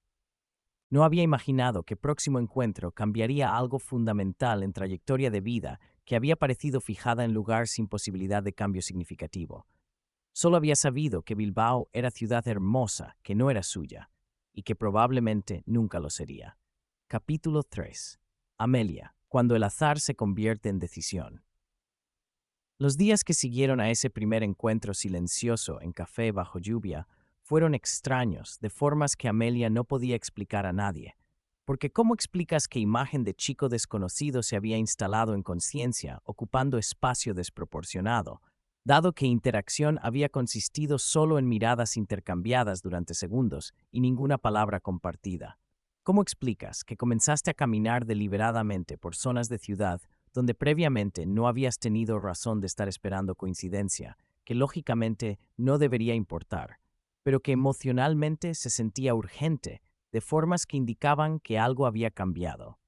No había imaginado que próximo encuentro cambiaría algo fundamental en trayectoria de vida que había parecido fijada en lugar sin posibilidad de cambio significativo. Solo había sabido que Bilbao era ciudad hermosa, que no era suya, y que probablemente nunca lo sería. Capítulo 3. Amelia, cuando el azar se convierte en decisión. Los días que siguieron a ese primer encuentro silencioso en café bajo lluvia fueron extraños, de formas que Amelia no podía explicar a nadie. Porque ¿cómo explicas que imagen de chico desconocido se había instalado en conciencia, ocupando espacio desproporcionado, dado que interacción había consistido solo en miradas intercambiadas durante segundos y ninguna palabra compartida? ¿Cómo explicas que comenzaste a caminar deliberadamente por zonas de ciudad donde previamente no habías tenido razón de estar esperando coincidencia, que lógicamente no debería importar, pero que emocionalmente se sentía urgente, de formas que indicaban que algo había cambiado,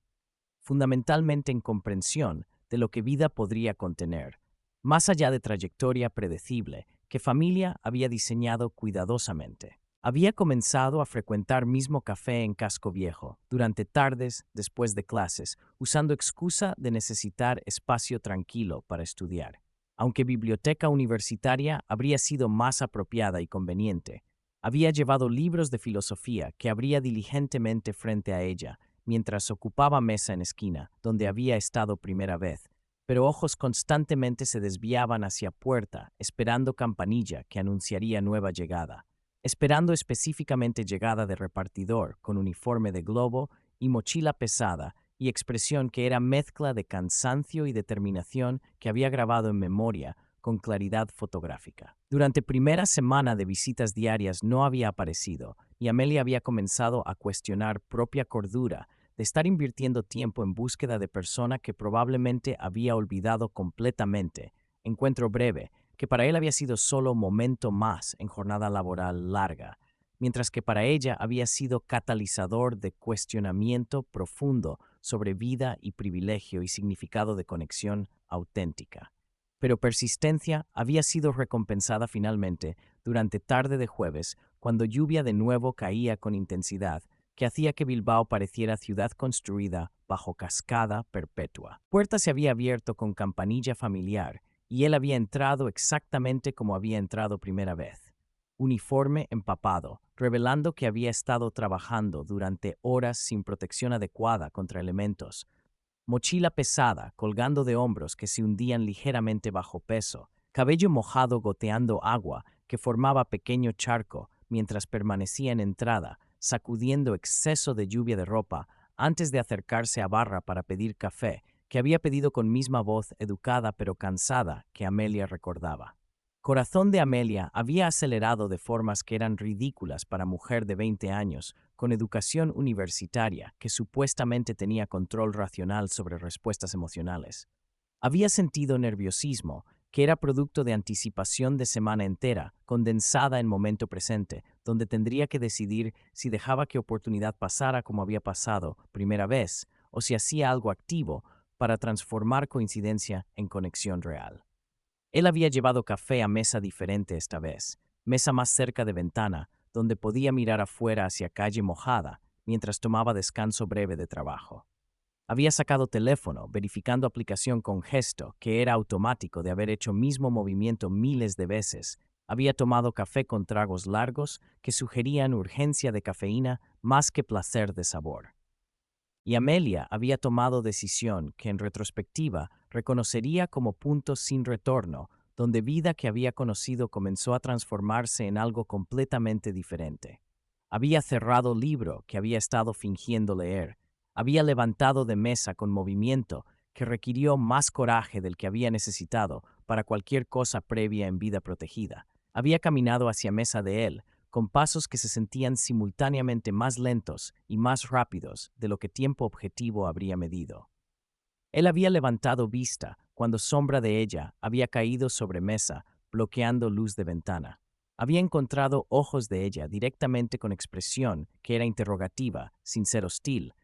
fundamentalmente en comprensión de lo que vida podría contener, más allá de trayectoria predecible que familia había diseñado cuidadosamente? Había comenzado a frecuentar mismo café en Casco Viejo, durante tardes, después de clases, usando excusa de necesitar espacio tranquilo para estudiar. Aunque biblioteca universitaria habría sido más apropiada y conveniente, había llevado libros de filosofía que abría diligentemente frente a ella, mientras ocupaba mesa en esquina, donde había estado primera vez, pero ojos constantemente se desviaban hacia puerta, esperando campanilla que anunciaría nueva llegada, esperando específicamente llegada de repartidor con uniforme de globo y mochila pesada y expresión que era mezcla de cansancio y determinación que había grabado en memoria con claridad fotográfica. Durante primera semana de visitas diarias no había aparecido y Amelia había comenzado a cuestionar propia cordura de estar invirtiendo tiempo en búsqueda de persona que probablemente había olvidado completamente. Encuentro breve, que para él había sido solo momento más en jornada laboral larga, mientras que para ella había sido catalizador de cuestionamiento profundo sobre vida y privilegio y significado de conexión auténtica. Pero persistencia había sido recompensada finalmente durante tarde de jueves, cuando lluvia de nuevo caía con intensidad, que hacía que Bilbao pareciera ciudad construida bajo cascada perpetua. Puerta se había abierto con campanilla familiar, y él había entrado exactamente como había entrado primera vez. Uniforme empapado, revelando que había estado trabajando durante horas sin protección adecuada contra elementos. Mochila pesada, colgando de hombros que se hundían ligeramente bajo peso. Cabello mojado goteando agua que formaba pequeño charco mientras permanecía en entrada, sacudiendo exceso de lluvia de ropa antes de acercarse a barra para pedir café, que había pedido con misma voz educada pero cansada que Amelia recordaba. Corazón de Amelia había acelerado de formas que eran ridículas para mujer de 20 años, con educación universitaria, que supuestamente tenía control racional sobre respuestas emocionales. Había sentido nerviosismo, que era producto de anticipación de semana entera, condensada en momento presente, donde tendría que decidir si dejaba que oportunidad pasara como había pasado primera vez, o si hacía algo activo para transformar coincidencia en conexión real. Él había llevado café a mesa diferente esta vez, mesa más cerca de ventana, donde podía mirar afuera hacia calle mojada, mientras tomaba descanso breve de trabajo. Había sacado teléfono, verificando aplicación con gesto, que era automático de haber hecho mismo movimiento miles de veces. Había tomado café con tragos largos que sugerían urgencia de cafeína más que placer de sabor. Y Amelia había tomado decisión que en retrospectiva reconocería como punto sin retorno, donde vida que había conocido comenzó a transformarse en algo completamente diferente. Había cerrado libro que había estado fingiendo leer, había levantado de mesa con movimiento que requirió más coraje del que había necesitado para cualquier cosa previa en vida protegida. Había caminado hacia mesa de él, con pasos que se sentían simultáneamente más lentos y más rápidos de lo que tiempo objetivo habría medido. Él había levantado vista cuando sombra de ella había caído sobre mesa, bloqueando luz de ventana. Había encontrado ojos de ella directamente con expresión que era interrogativa, sin ser hostil,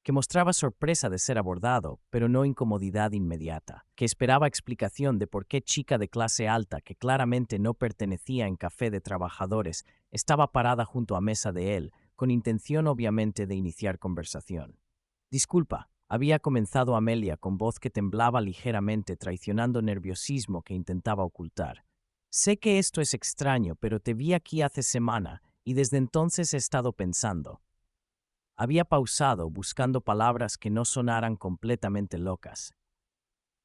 que mostraba sorpresa de ser abordado, pero no incomodidad inmediata, que esperaba explicación de por qué chica de clase alta, que claramente no pertenecía en café de trabajadores, estaba parada junto a mesa de él, con intención obviamente de iniciar conversación. Disculpa, había comenzado Amelia con voz que temblaba ligeramente, traicionando nerviosismo que intentaba ocultar. Sé que esto es extraño, pero te vi aquí hace semana, y desde entonces he estado pensando. Había pausado, buscando palabras que no sonaran completamente locas,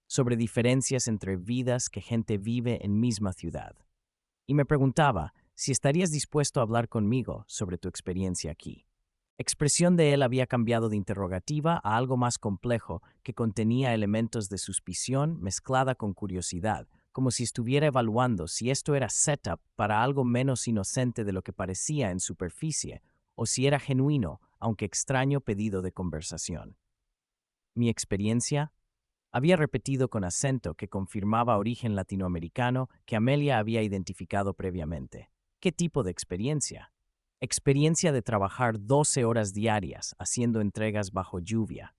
sobre diferencias entre vidas que gente vive en misma ciudad. Y me preguntaba si estarías dispuesto a hablar conmigo sobre tu experiencia aquí. Expresión de él había cambiado de interrogativa a algo más complejo que contenía elementos de suspición mezclada con curiosidad, como si estuviera evaluando si esto era setup para algo menos inocente de lo que parecía en superficie, o si era genuino, aunque extraño pedido de conversación. Mi experiencia había repetido con acento que confirmaba origen latinoamericano que Amelia había identificado previamente. ¿Qué tipo de experiencia? Experiencia de trabajar 12 horas diarias haciendo entregas bajo lluvia.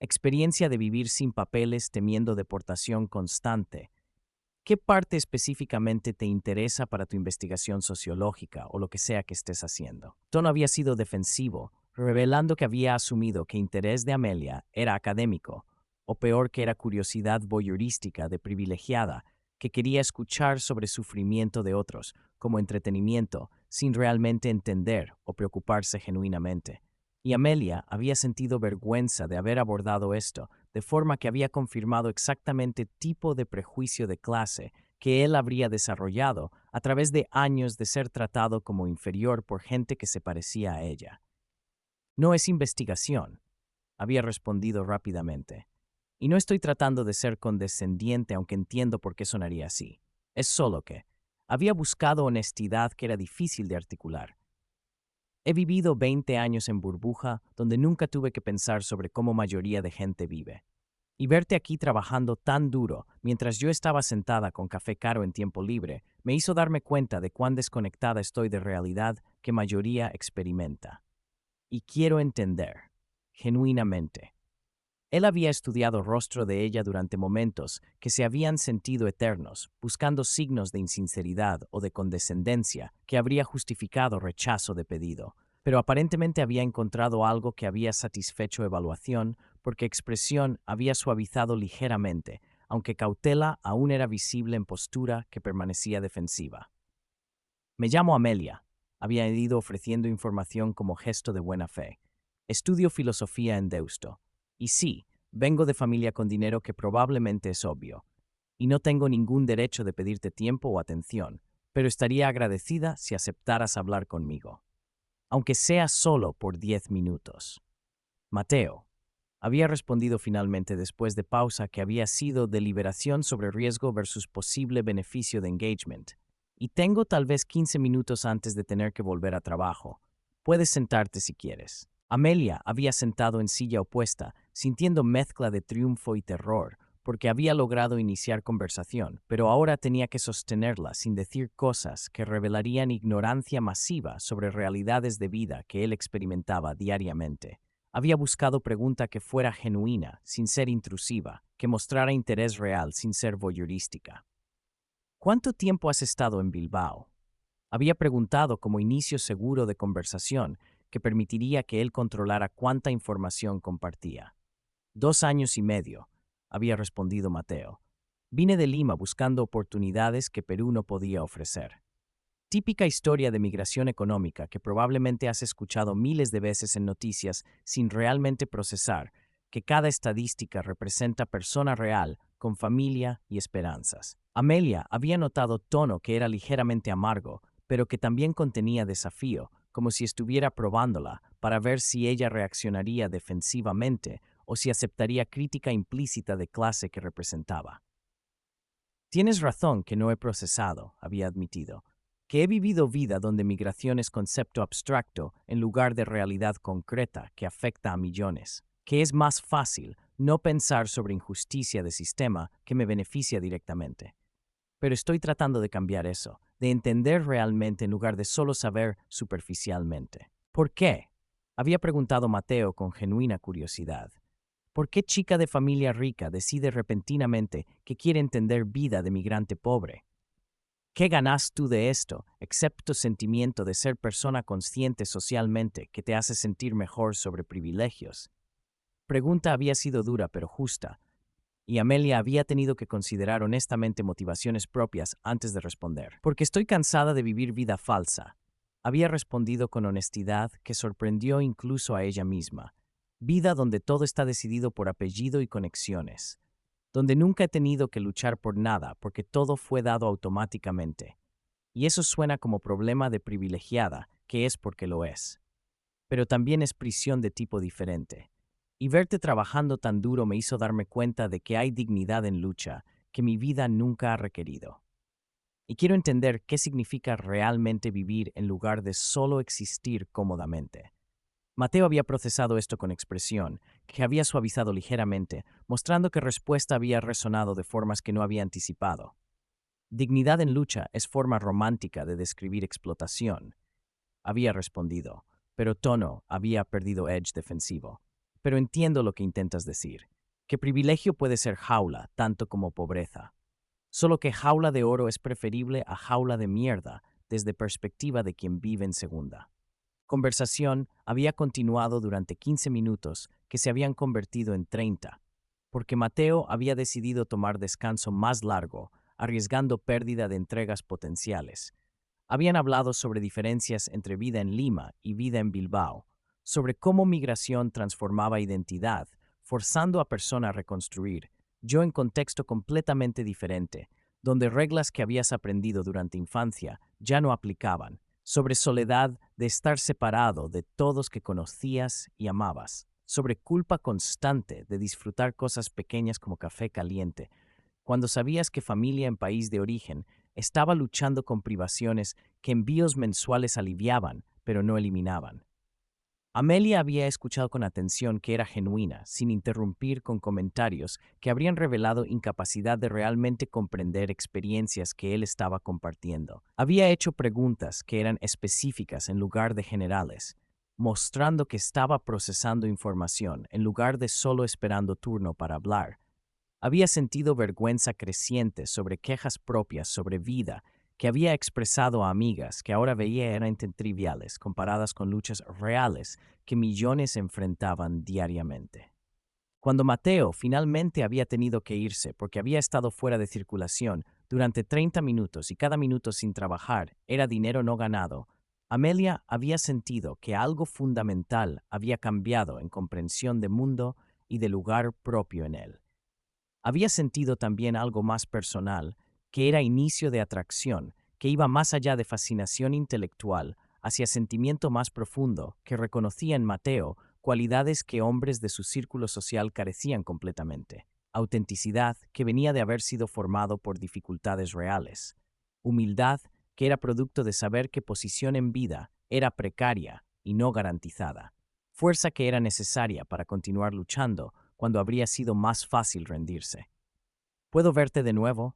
Experiencia de vivir sin papeles temiendo deportación constante. ¿Qué parte específicamente te interesa para tu investigación sociológica o lo que sea que estés haciendo? Tono había sido defensivo, revelando que había asumido que interés de Amelia era académico, o peor que era curiosidad voyeurística de privilegiada, que quería escuchar sobre sufrimiento de otros, como entretenimiento, sin realmente entender o preocuparse genuinamente. Y Amelia había sentido vergüenza de haber abordado esto, de forma que había confirmado exactamente tipo de prejuicio de clase que él habría desarrollado a través de años de ser tratado como inferior por gente que se parecía a ella. No es investigación, había respondido rápidamente. Y no estoy tratando de ser condescendiente, aunque entiendo por qué sonaría así. Es solo que había buscado honestidad que era difícil de articular. He vivido 20 años en burbuja donde nunca tuve que pensar sobre cómo mayoría de gente vive. Y verte aquí trabajando tan duro mientras yo estaba sentada con café caro en tiempo libre me hizo darme cuenta de cuán desconectada estoy de realidad que mayoría experimenta. Y quiero entender, genuinamente. Él había estudiado rostro de ella durante momentos que se habían sentido eternos, buscando signos de insinceridad o de condescendencia que habría justificado rechazo de pedido, pero aparentemente había encontrado algo que había satisfecho evaluación porque expresión había suavizado ligeramente, aunque cautela aún era visible en postura que permanecía defensiva. Me llamo Amelia, había ido ofreciendo información como gesto de buena fe. Estudio filosofía en Deusto. Y sí, vengo de familia con dinero que probablemente es obvio. Y no tengo ningún derecho de pedirte tiempo o atención, pero estaría agradecida si aceptaras hablar conmigo. Aunque sea solo por 10 minutos. Mateo. Había respondido finalmente después de pausa que había sido deliberación sobre riesgo versus posible beneficio de engagement. Y tengo tal vez 15 minutos antes de tener que volver a trabajo. Puedes sentarte si quieres. Amelia había sentado en silla opuesta, sintiendo mezcla de triunfo y terror, porque había logrado iniciar conversación, pero ahora tenía que sostenerla sin decir cosas que revelarían ignorancia masiva sobre realidades de vida que él experimentaba diariamente. Había buscado pregunta que fuera genuina, sin ser intrusiva, que mostrara interés real, sin ser voyeurística. ¿Cuánto tiempo has estado en Bilbao? Había preguntado como inicio seguro de conversación que permitiría que él controlara cuánta información compartía. 2 años y medio, había respondido Mateo. Vine de Lima buscando oportunidades que Perú no podía ofrecer. Típica historia de migración económica que probablemente has escuchado miles de veces en noticias sin realmente procesar que cada estadística representa persona real con familia y esperanzas. Amelia había notado tono que era ligeramente amargo, pero que también contenía desafío, como si estuviera probándola para ver si ella reaccionaría defensivamente o si aceptaría crítica implícita de clase que representaba. Tienes razón que no he procesado, había admitido, que he vivido vida donde migración es concepto abstracto en lugar de realidad concreta que afecta a millones, que es más fácil no pensar sobre injusticia de sistema que me beneficia directamente. Pero estoy tratando de cambiar eso, de entender realmente en lugar de solo saber superficialmente. ¿Por qué? Había preguntado Mateo con genuina curiosidad. ¿Por qué chica de familia rica decide repentinamente que quiere entender vida de migrante pobre? ¿Qué ganas tú de esto, excepto sentimiento de ser persona consciente socialmente que te hace sentir mejor sobre privilegios? Pregunta había sido dura pero justa, y Amelia había tenido que considerar honestamente motivaciones propias antes de responder. Porque estoy cansada de vivir vida falsa. Había respondido con honestidad que sorprendió incluso a ella misma. Vida donde todo está decidido por apellido y conexiones. Donde nunca he tenido que luchar por nada porque todo fue dado automáticamente. Y eso suena como problema de privilegiada, que es porque lo es. Pero también es prisión de tipo diferente. Y verte trabajando tan duro me hizo darme cuenta de que hay dignidad en lucha que mi vida nunca ha requerido. Y quiero entender qué significa realmente vivir en lugar de solo existir cómodamente. Mateo había procesado esto con expresión, que había suavizado ligeramente, mostrando que respuesta había resonado de formas que no había anticipado. Dignidad en lucha es forma romántica de describir explotación. Había respondido, pero tono había perdido edge defensivo. Pero entiendo lo que intentas decir, que privilegio puede ser jaula tanto como pobreza. Solo que jaula de oro es preferible a jaula de mierda desde perspectiva de quien vive en segunda. Conversación había continuado durante 15 minutos que se habían convertido en 30, porque Mateo había decidido tomar descanso más largo, arriesgando pérdida de entregas potenciales. Habían hablado sobre diferencias entre vida en Lima y vida en Bilbao, sobre cómo migración transformaba identidad, forzando a persona a reconstruir, yo en contexto completamente diferente, donde reglas que habías aprendido durante infancia ya no aplicaban, sobre soledad de estar separado de todos que conocías y amabas, sobre culpa constante de disfrutar cosas pequeñas como café caliente, cuando sabías que familia en país de origen estaba luchando con privaciones que envíos mensuales aliviaban, pero no eliminaban. Amelia había escuchado con atención que era genuina, sin interrumpir con comentarios que habrían revelado incapacidad de realmente comprender experiencias que él estaba compartiendo. Había hecho preguntas que eran específicas en lugar de generales, mostrando que estaba procesando información en lugar de solo esperando turno para hablar. Había sentido vergüenza creciente sobre quejas propias sobre vida que había expresado a amigas que ahora veía eran triviales comparadas con luchas reales que millones enfrentaban diariamente. Cuando Mateo finalmente había tenido que irse porque había estado fuera de circulación durante 30 minutos y cada minuto sin trabajar era dinero no ganado, Amelia había sentido que algo fundamental había cambiado en comprensión de mundo y de lugar propio en él. Había sentido también algo más personal, que era inicio de atracción, que iba más allá de fascinación intelectual, hacia sentimiento más profundo, que reconocía en Mateo cualidades que hombres de su círculo social carecían completamente. Autenticidad, que venía de haber sido formado por dificultades reales. Humildad, que era producto de saber que posición en vida era precaria y no garantizada. Fuerza que era necesaria para continuar luchando cuando habría sido más fácil rendirse. ¿Puedo verte de nuevo?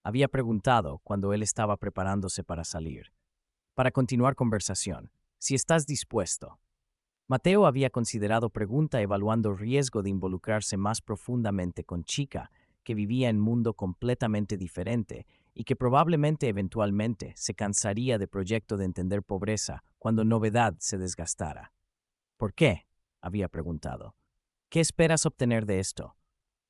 Había preguntado cuando él estaba preparándose para salir. Para continuar conversación, si estás dispuesto. Mateo había considerado pregunta evaluando riesgo de involucrarse más profundamente con chica que vivía en mundo completamente diferente y que probablemente eventualmente se cansaría de proyecto de entender pobreza cuando novedad se desgastara. ¿Por qué? Había preguntado. ¿Qué esperas obtener de esto?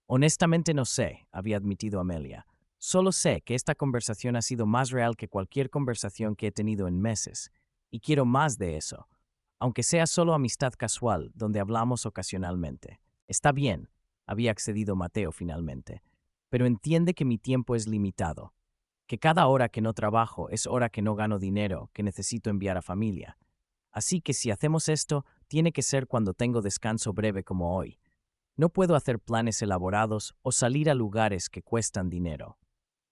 Honestamente no sé, había admitido Amelia. Solo sé que esta conversación ha sido más real que cualquier conversación que he tenido en meses, y quiero más de eso, aunque sea solo amistad casual, donde hablamos ocasionalmente. Está bien, había accedido Mateo finalmente, pero entiende que mi tiempo es limitado, que cada hora que no trabajo es hora que no gano dinero que necesito enviar a familia. Así que si hacemos esto, tiene que ser cuando tengo descanso breve como hoy. No puedo hacer planes elaborados o salir a lugares que cuestan dinero.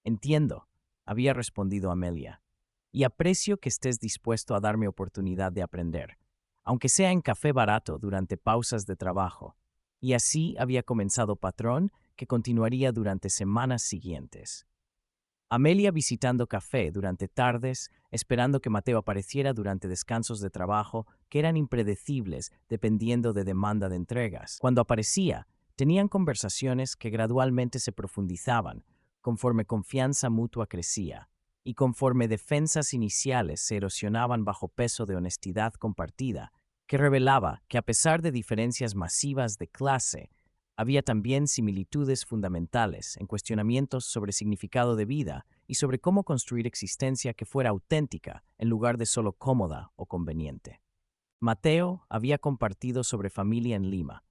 Entiendo, había respondido Amelia, y aprecio que estés dispuesto a darme oportunidad de aprender, aunque sea en café barato durante pausas de trabajo. Y así había comenzado patrón que continuaría durante semanas siguientes. Amelia visitando café durante tardes, esperando que Mateo apareciera durante descansos de trabajo que eran impredecibles dependiendo de demanda de entregas. Cuando aparecía, tenían conversaciones que gradualmente se profundizaban, conforme confianza mutua crecía, y conforme defensas iniciales se erosionaban bajo peso de honestidad compartida, que revelaba que a pesar de diferencias masivas de clase, había también similitudes fundamentales en cuestionamientos sobre significado de vida y sobre cómo construir existencia que fuera auténtica en lugar de solo cómoda o conveniente. Mateo había compartido sobre familia en Lima,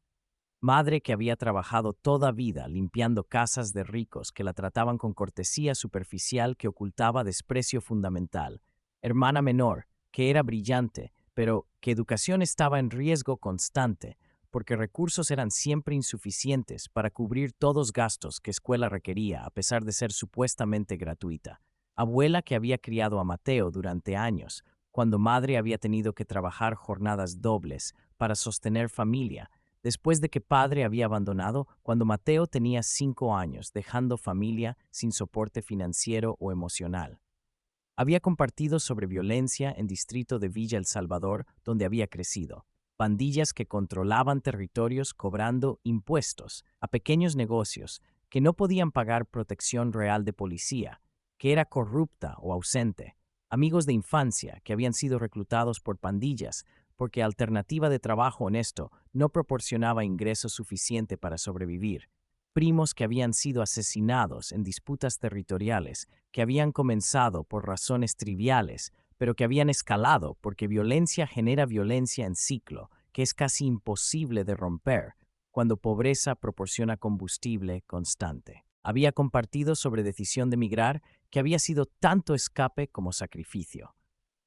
madre que había trabajado toda vida limpiando casas de ricos que la trataban con cortesía superficial que ocultaba desprecio fundamental, hermana menor, que era brillante, pero que educación estaba en riesgo constante, porque recursos eran siempre insuficientes para cubrir todos gastos que escuela requería a pesar de ser supuestamente gratuita. Abuela que había criado a Mateo durante años, cuando madre había tenido que trabajar jornadas dobles para sostener familia, después de que padre había abandonado cuando Mateo tenía 5 años, dejando familia sin soporte financiero o emocional. Había compartido sobre violencia en distrito de Villa El Salvador, donde había crecido. Pandillas que controlaban territorios cobrando impuestos a pequeños negocios que no podían pagar protección real de policía, que era corrupta o ausente. Amigos de infancia que habían sido reclutados por pandillas porque alternativa de trabajo honesto no proporcionaba ingreso suficiente para sobrevivir. Primos que habían sido asesinados en disputas territoriales que habían comenzado por razones triviales, pero que habían escalado porque violencia genera violencia en ciclo, que es casi imposible de romper cuando pobreza proporciona combustible constante. Había compartido sobre decisión de emigrar que había sido tanto escape como sacrificio.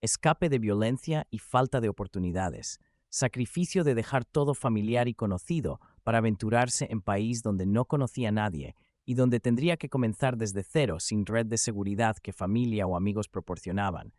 Escape de violencia y falta de oportunidades. Sacrificio de dejar todo familiar y conocido para aventurarse en país donde no conocía a nadie y donde tendría que comenzar desde cero sin red de seguridad que familia o amigos proporcionaban.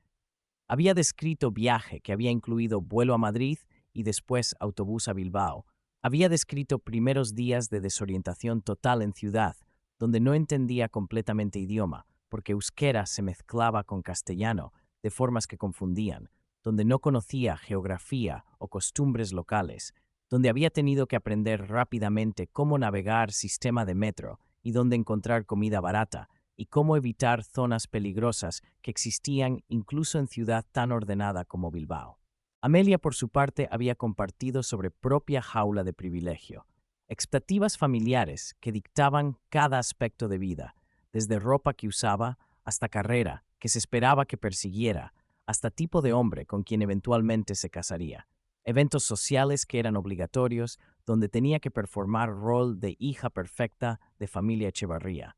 Había descrito viaje que había incluido vuelo a Madrid y después autobús a Bilbao. Había descrito primeros días de desorientación total en ciudad, donde no entendía completamente idioma, porque euskera se mezclaba con castellano, de formas que confundían, donde no conocía geografía o costumbres locales, donde había tenido que aprender rápidamente cómo navegar sistema de metro y dónde encontrar comida barata, y cómo evitar zonas peligrosas que existían incluso en ciudad tan ordenada como Bilbao. Amelia, por su parte, había compartido sobre propia jaula de privilegio, expectativas familiares que dictaban cada aspecto de vida, desde ropa que usaba hasta carrera que se esperaba que persiguiera, hasta tipo de hombre con quien eventualmente se casaría, eventos sociales que eran obligatorios, donde tenía que performar rol de hija perfecta de familia Echevarría,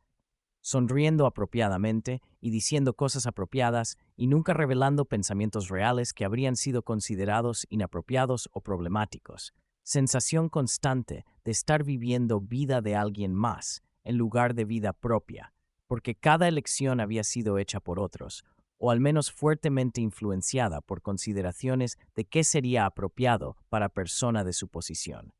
sonriendo apropiadamente y diciendo cosas apropiadas y nunca revelando pensamientos reales que habrían sido considerados inapropiados o problemáticos. Sensación constante de estar viviendo vida de alguien más en lugar de vida propia, porque cada elección había sido hecha por otros, o al menos fuertemente influenciada por consideraciones de qué sería apropiado para persona de su posición.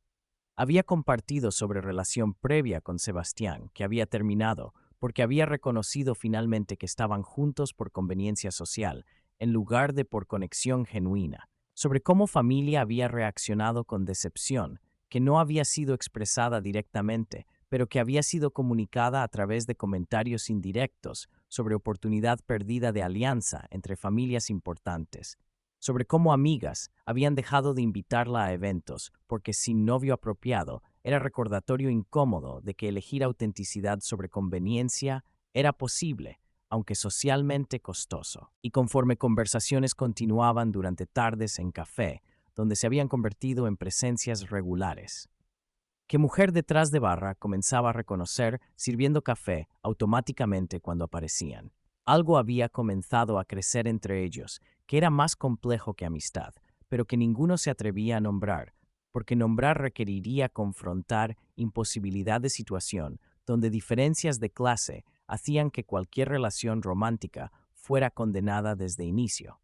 Había compartido sobre relación previa con Sebastián, que había terminado, porque había reconocido finalmente que estaban juntos por conveniencia social, en lugar de por conexión genuina, sobre cómo familia había reaccionado con decepción, que no había sido expresada directamente, pero que había sido comunicada a través de comentarios indirectos sobre oportunidad perdida de alianza entre familias importantes, sobre cómo amigas habían dejado de invitarla a eventos porque sin novio apropiado era recordatorio incómodo de que elegir autenticidad sobre conveniencia era posible, aunque socialmente costoso. Y conforme conversaciones continuaban durante tardes en café, donde se habían convertido en presencias regulares, que mujer detrás de barra comenzaba a reconocer sirviendo café automáticamente cuando aparecían. Algo había comenzado a crecer entre ellos, que era más complejo que amistad, pero que ninguno se atrevía a nombrar, porque nombrar requeriría confrontar imposibilidad de situación donde diferencias de clase hacían que cualquier relación romántica fuera condenada desde inicio.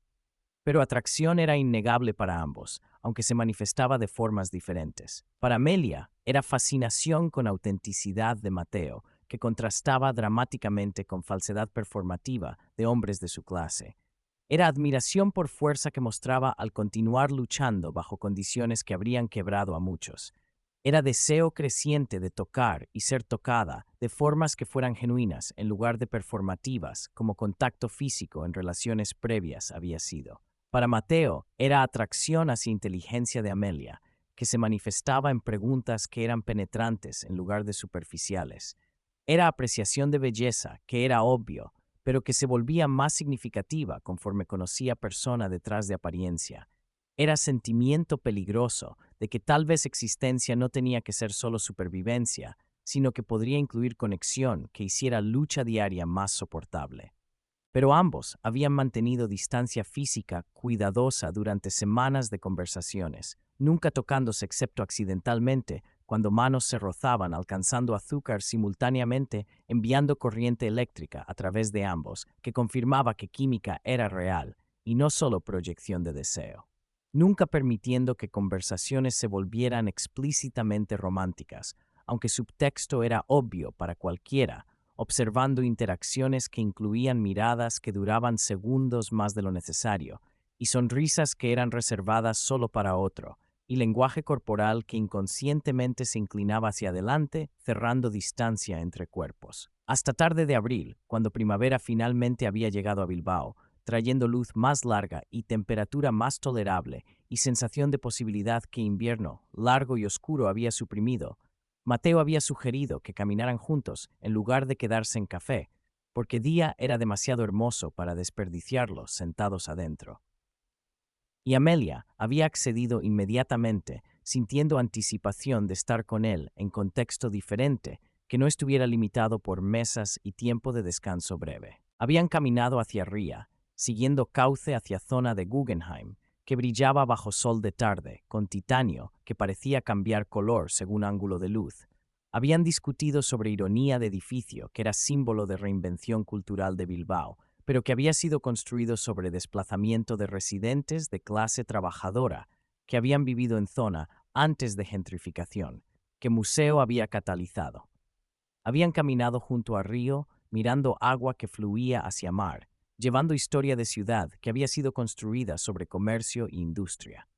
Pero atracción era innegable para ambos, aunque se manifestaba de formas diferentes. Para Amelia, era fascinación con autenticidad de Mateo, que contrastaba dramáticamente con falsedad performativa de hombres de su clase. Era admiración por fuerza que mostraba al continuar luchando bajo condiciones que habrían quebrado a muchos. Era deseo creciente de tocar y ser tocada de formas que fueran genuinas en lugar de performativas, como contacto físico en relaciones previas había sido. Para Mateo, era atracción hacia inteligencia de Amelia, que se manifestaba en preguntas que eran penetrantes en lugar de superficiales. Era apreciación de belleza, que era obvio, pero que se volvía más significativa conforme conocía persona detrás de apariencia. Era sentimiento peligroso de que tal vez existencia no tenía que ser solo supervivencia, sino que podría incluir conexión que hiciera lucha diaria más soportable. Pero ambos habían mantenido distancia física cuidadosa durante semanas de conversaciones, nunca tocándose excepto accidentalmente cuando manos se rozaban alcanzando azúcar simultáneamente, enviando corriente eléctrica a través de ambos, que confirmaba que química era real y no solo proyección de deseo. Nunca permitiendo que conversaciones se volvieran explícitamente románticas, aunque subtexto era obvio para cualquiera, observando interacciones que incluían miradas que duraban segundos más de lo necesario, y sonrisas que eran reservadas solo para otro, y lenguaje corporal que inconscientemente se inclinaba hacia adelante, cerrando distancia entre cuerpos. Hasta tarde de abril, cuando primavera finalmente había llegado a Bilbao, trayendo luz más larga y temperatura más tolerable, y sensación de posibilidad que invierno, largo y oscuro, había suprimido, Mateo había sugerido que caminaran juntos en lugar de quedarse en café, porque día era demasiado hermoso para desperdiciarlo sentados adentro. Y Amelia había accedido inmediatamente, sintiendo anticipación de estar con él en contexto diferente, que no estuviera limitado por mesas y tiempo de descanso breve. Habían caminado hacia Ría, siguiendo cauce hacia zona de Guggenheim, que brillaba bajo sol de tarde, con titanio que parecía cambiar color según ángulo de luz. Habían discutido sobre ironía de edificio, que era símbolo de reinvención cultural de Bilbao, pero que había sido construido sobre desplazamiento de residentes de clase trabajadora que habían vivido en zona antes de gentrificación, que museo había catalizado. Habían caminado junto a río, mirando agua que fluía hacia mar, llevando historia de ciudad que había sido construida sobre comercio e industria.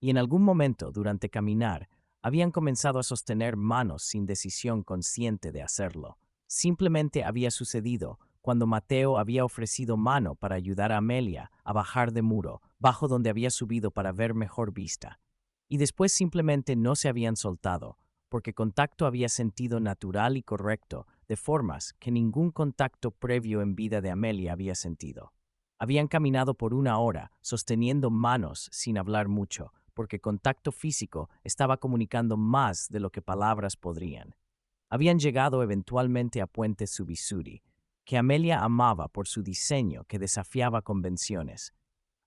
Y en algún momento, durante caminar, habían comenzado a sostener manos sin decisión consciente de hacerlo. Simplemente había sucedido cuando Mateo había ofrecido mano para ayudar a Amelia a bajar de muro, bajo donde había subido para ver mejor vista. Y después simplemente no se habían soltado, porque contacto había sentido natural y correcto, de formas que ningún contacto previo en vida de Amelia había sentido. Habían caminado por una hora, sosteniendo manos sin hablar mucho, porque contacto físico estaba comunicando más de lo que palabras podrían. Habían llegado eventualmente a Puente Subisuri, que Amelia amaba por su diseño que desafiaba convenciones.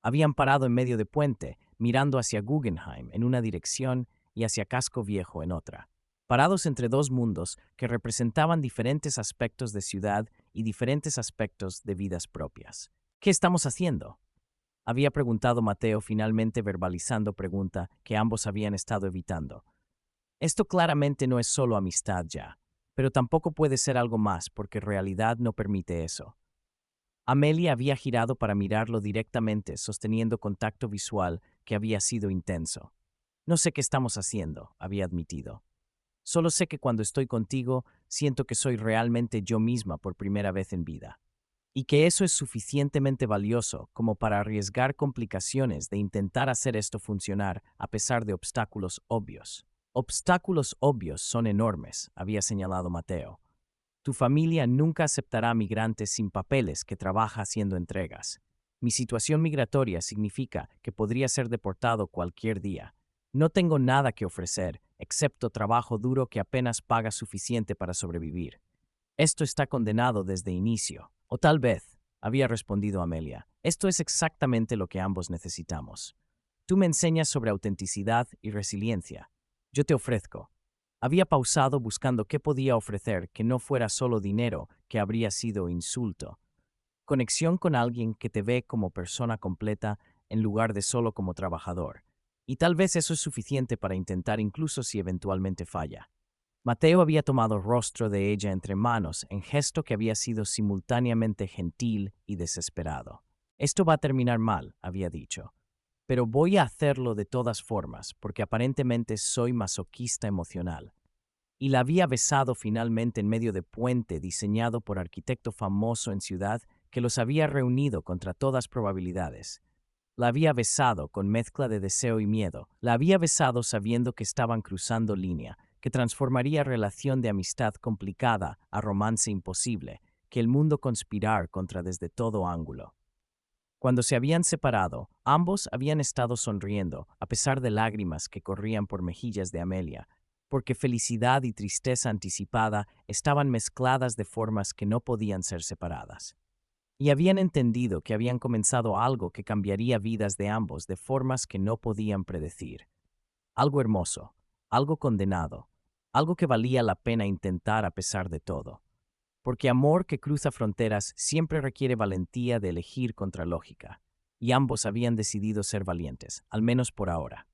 Habían parado en medio de Puente, mirando hacia Guggenheim en una dirección y hacia Casco Viejo en otra. Parados entre dos mundos que representaban diferentes aspectos de ciudad y diferentes aspectos de vidas propias. ¿Qué estamos haciendo?, había preguntado Mateo, finalmente verbalizando pregunta que ambos habían estado evitando. Esto claramente no es solo amistad ya, pero tampoco puede ser algo más porque realidad no permite eso. Amelia había girado para mirarlo directamente, sosteniendo contacto visual que había sido intenso. No sé qué estamos haciendo, había admitido. Solo sé que cuando estoy contigo, siento que soy realmente yo misma por primera vez en vida. Y que eso es suficientemente valioso como para arriesgar complicaciones de intentar hacer esto funcionar a pesar de obstáculos obvios. Obstáculos obvios son enormes, había señalado Mateo. Tu familia nunca aceptará migrantes sin papeles que trabaja haciendo entregas. Mi situación migratoria significa que podría ser deportado cualquier día. No tengo nada que ofrecer, excepto trabajo duro que apenas paga suficiente para sobrevivir. Esto está condenado desde inicio. O tal vez, había respondido Amelia, esto es exactamente lo que ambos necesitamos. Tú me enseñas sobre autenticidad y resiliencia. Yo te ofrezco Había pausado buscando qué podía ofrecer que no fuera solo dinero, que habría sido insulto. Conexión con alguien que te ve como persona completa en lugar de solo como trabajador. Y tal vez eso es suficiente para intentar incluso si eventualmente falla. Mateo había tomado rostro de ella entre manos en gesto que había sido simultáneamente gentil y desesperado. Esto va a terminar mal, había dicho, pero voy a hacerlo de todas formas porque aparentemente soy masoquista emocional. Y la había besado finalmente en medio de puente diseñado por arquitecto famoso en ciudad que los había reunido contra todas probabilidades. La había besado con mezcla de deseo y miedo. La había besado sabiendo que estaban cruzando línea, que transformaría relación de amistad complicada a romance imposible, que el mundo conspirar contra desde todo ángulo. Cuando se habían separado, ambos habían estado sonriendo, a pesar de lágrimas que corrían por mejillas de Amelia, porque felicidad y tristeza anticipada estaban mezcladas de formas que no podían ser separadas. Y habían entendido que habían comenzado algo que cambiaría vidas de ambos de formas que no podían predecir. Algo hermoso, algo condenado, algo que valía la pena intentar a pesar de todo. Porque amor que cruza fronteras siempre requiere valentía de elegir contra lógica, y ambos habían decidido ser valientes, al menos por ahora.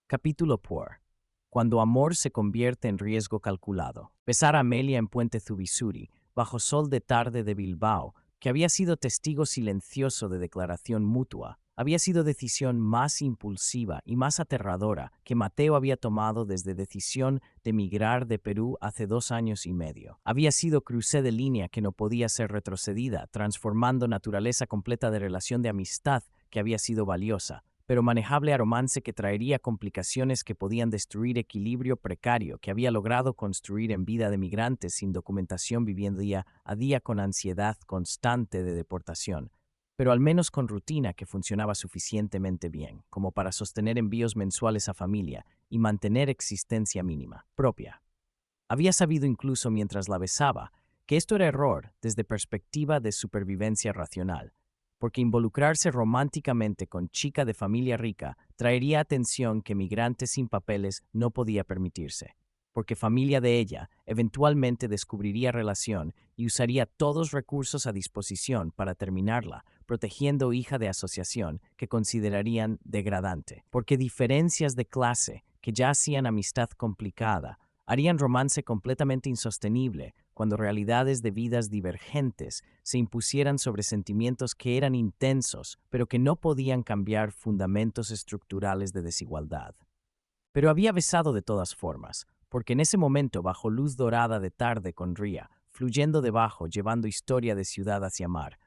Capítulo por. Cuando amor se convierte en riesgo calculado. Besar a Amelia en Puente Zubizuri, bajo sol de tarde de Bilbao, que había sido testigo silencioso de declaración mutua, había sido decisión más impulsiva y más aterradora que Mateo había tomado desde decisión de emigrar de Perú hace 2 años y medio. Había sido cruce de línea que no podía ser retrocedida, transformando naturaleza completa de relación de amistad que había sido valiosa, pero manejable a romance que traería complicaciones que podían destruir equilibrio precario que había logrado construir en vida de migrantes sin documentación viviendo día a día con ansiedad constante de deportación, pero al menos con rutina que funcionaba suficientemente bien como para sostener envíos mensuales a familia y mantener existencia mínima propia. Había sabido incluso mientras la besaba que esto era error desde perspectiva de supervivencia racional, porque involucrarse románticamente con chica de familia rica traería atención que migrante sin papeles no podía permitirse, porque familia de ella eventualmente descubriría relación y usaría todos recursos a disposición para terminarla, protegiendo hija de asociación que considerarían degradante, porque diferencias de clase que ya hacían amistad complicada harían romance completamente insostenible cuando realidades de vidas divergentes se impusieran sobre sentimientos que eran intensos, pero que no podían cambiar fundamentos estructurales de desigualdad. Pero había besado de todas formas, porque en ese momento, bajo luz dorada de tarde con Ría, fluyendo debajo, llevando historia de ciudad hacia mar,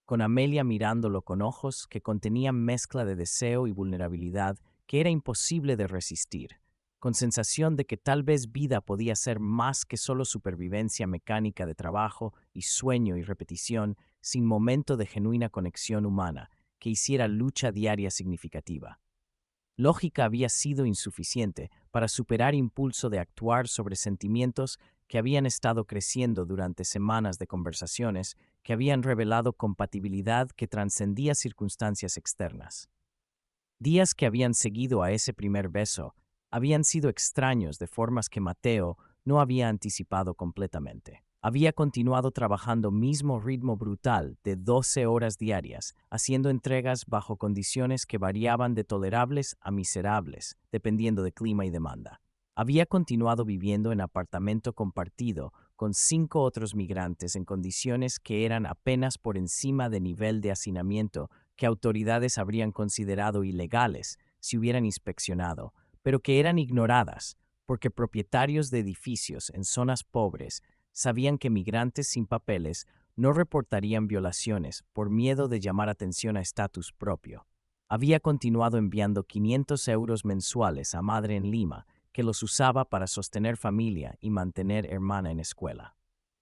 con Amelia mirándolo con ojos que contenían mezcla de deseo y vulnerabilidad que era imposible de resistir, con sensación de que tal vez vida podía ser más que solo supervivencia mecánica de trabajo y sueño y repetición, sin momento de genuina conexión humana que hiciera lucha diaria significativa. Lógica había sido insuficiente para superar impulso de actuar sobre sentimientos que habían estado creciendo durante semanas de conversaciones que habían revelado compatibilidad que trascendía circunstancias externas. Días que habían seguido a ese primer beso habían sido extraños de formas que Mateo no había anticipado completamente. Había continuado trabajando mismo ritmo brutal de 12 horas diarias, haciendo entregas bajo condiciones que variaban de tolerables a miserables, dependiendo de clima y demanda. Había continuado viviendo en apartamento compartido con 5 otros migrantes en condiciones que eran apenas por encima de nivel de hacinamiento que autoridades habrían considerado ilegales si hubieran inspeccionado, pero que eran ignoradas porque propietarios de edificios en zonas pobres sabían que migrantes sin papeles no reportarían violaciones por miedo de llamar atención a estatus propio. Había continuado enviando 500 euros mensuales a madre en Lima, que los usaba para sostener familia y mantener hermana en escuela.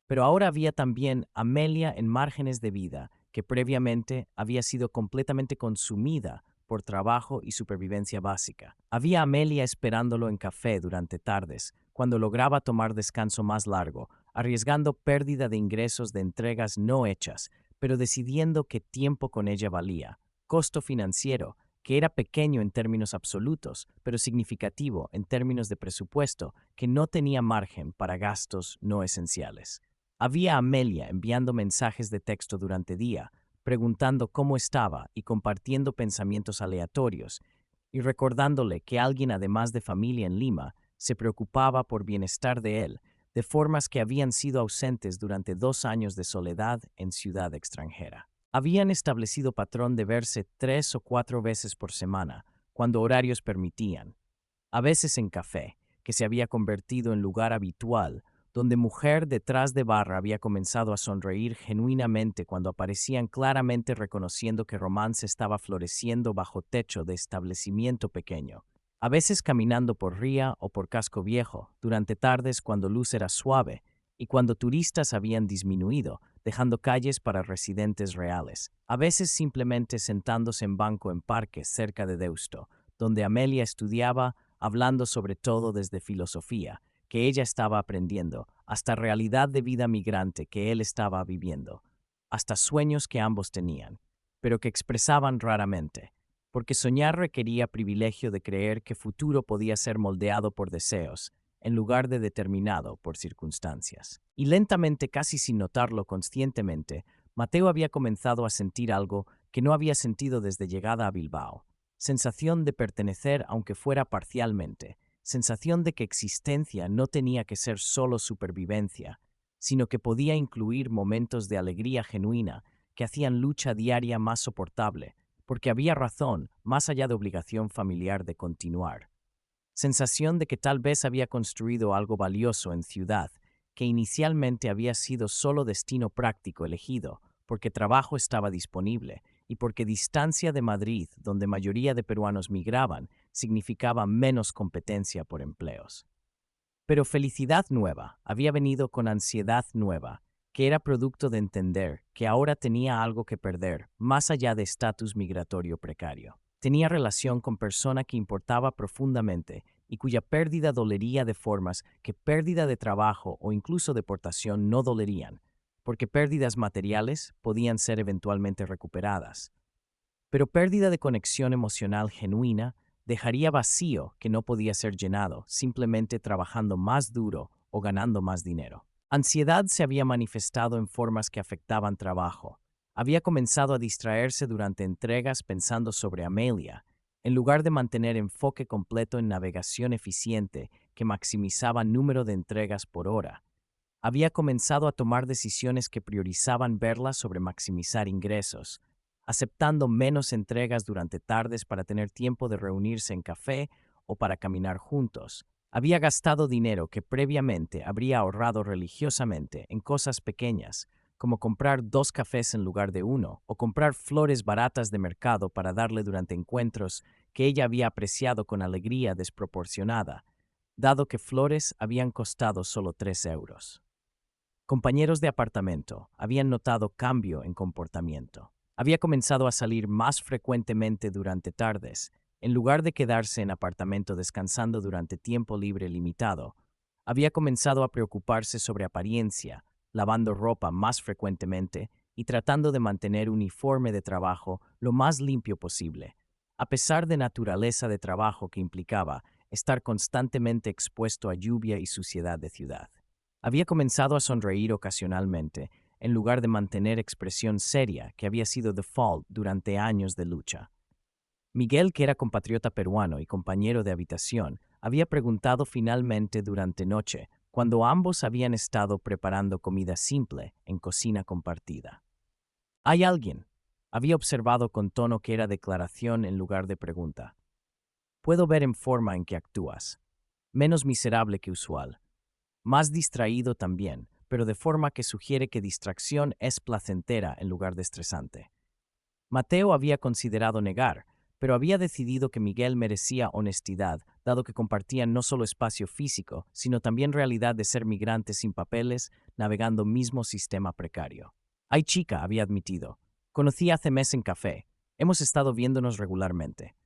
Pero ahora había también Amelia en márgenes de vida, que previamente había sido completamente consumida por trabajo y supervivencia básica. Había Amelia esperándolo en café durante tardes, cuando lograba tomar descanso más largo, arriesgando pérdida de ingresos de entregas no hechas, pero decidiendo que tiempo con ella valía, costo financiero que era pequeño en términos absolutos, pero significativo en términos de presupuesto, que no tenía margen para gastos no esenciales. Había Amelia enviando mensajes de texto durante día, preguntando cómo estaba y compartiendo pensamientos aleatorios, y recordándole que alguien además de familia en Lima se preocupaba por bienestar de él, de formas que habían sido ausentes durante 2 años de soledad en ciudad extranjera. Habían establecido patrón de verse 3 o 4 veces por semana, cuando horarios permitían, a veces en café, que se había convertido en lugar habitual, donde mujer detrás de barra había comenzado a sonreír genuinamente cuando aparecían claramente reconociendo que romance estaba floreciendo bajo techo de establecimiento pequeño. A veces caminando por Ría o por Casco Viejo, durante tardes cuando luz era suave y cuando turistas habían disminuido, dejando calles para residentes reales. A veces simplemente sentándose en banco en parques cerca de Deusto, donde Amelia estudiaba, hablando sobre todo desde filosofía, que ella estaba aprendiendo, hasta realidad de vida migrante que él estaba viviendo, hasta sueños que ambos tenían, pero que expresaban raramente, porque soñar requería privilegio de creer que futuro podía ser moldeado por deseos, en lugar de determinado por circunstancias. Y lentamente, casi sin notarlo conscientemente, Mateo había comenzado a sentir algo que no había sentido desde llegada a Bilbao. Sensación de pertenecer aunque fuera parcialmente, sensación de que existencia no tenía que ser solo supervivencia, sino que podía incluir momentos de alegría genuina que hacían lucha diaria más soportable, porque había razón, más allá de obligación familiar, de continuar. Sensación de que tal vez había construido algo valioso en ciudad, que inicialmente había sido solo destino práctico elegido, porque trabajo estaba disponible y porque distancia de Madrid, donde mayoría de peruanos migraban, significaba menos competencia por empleos. Pero felicidad nueva había venido con ansiedad nueva, que era producto de entender que ahora tenía algo que perder, más allá de estatus migratorio precario. Tenía relación con persona que importaba profundamente y cuya pérdida dolería de formas que pérdida de trabajo o incluso deportación no dolerían, porque pérdidas materiales podían ser eventualmente recuperadas. Pero pérdida de conexión emocional genuina dejaría vacío que no podía ser llenado simplemente trabajando más duro o ganando más dinero. Ansiedad se había manifestado en formas que afectaban trabajo. Había comenzado a distraerse durante entregas pensando sobre Amelia, en lugar de mantener enfoque completo en navegación eficiente que maximizaba número de entregas por hora. Había comenzado a tomar decisiones que priorizaban verla sobre maximizar ingresos, aceptando menos entregas durante tardes para tener tiempo de reunirse en café o para caminar juntos. Había gastado dinero que previamente habría ahorrado religiosamente en cosas pequeñas, como comprar 2 cafés en lugar de uno, o comprar flores baratas de mercado para darle durante encuentros que ella había apreciado con alegría desproporcionada, dado que flores habían costado solo 3 euros. Compañeros de apartamento habían notado cambio en comportamiento. Había comenzado a salir más frecuentemente durante tardes, en lugar de quedarse en apartamento descansando durante tiempo libre limitado. Había comenzado a preocuparse sobre apariencia, lavando ropa más frecuentemente y tratando de mantener uniforme de trabajo lo más limpio posible, a pesar de naturaleza de trabajo que implicaba estar constantemente expuesto a lluvia y suciedad de ciudad. Había comenzado a sonreír ocasionalmente, en lugar de mantener expresión seria que había sido default durante años de lucha. Miguel, que era compatriota peruano y compañero de habitación, había preguntado finalmente durante noche, cuando ambos habían estado preparando comida simple en cocina compartida. ¿Hay alguien? Había observado con tono que era declaración en lugar de pregunta. Puedo ver en forma en que actúas. Menos miserable que usual. Más distraído también, pero de forma que sugiere que distracción es placentera en lugar de estresante. Mateo había considerado negar, pero había decidido que Miguel merecía honestidad, dado que compartían no solo espacio físico, sino también realidad de ser migrantes sin papeles, navegando mismo sistema precario. Hay chica, había admitido. Conocí hace mes en café. Hemos estado viéndonos regularmente.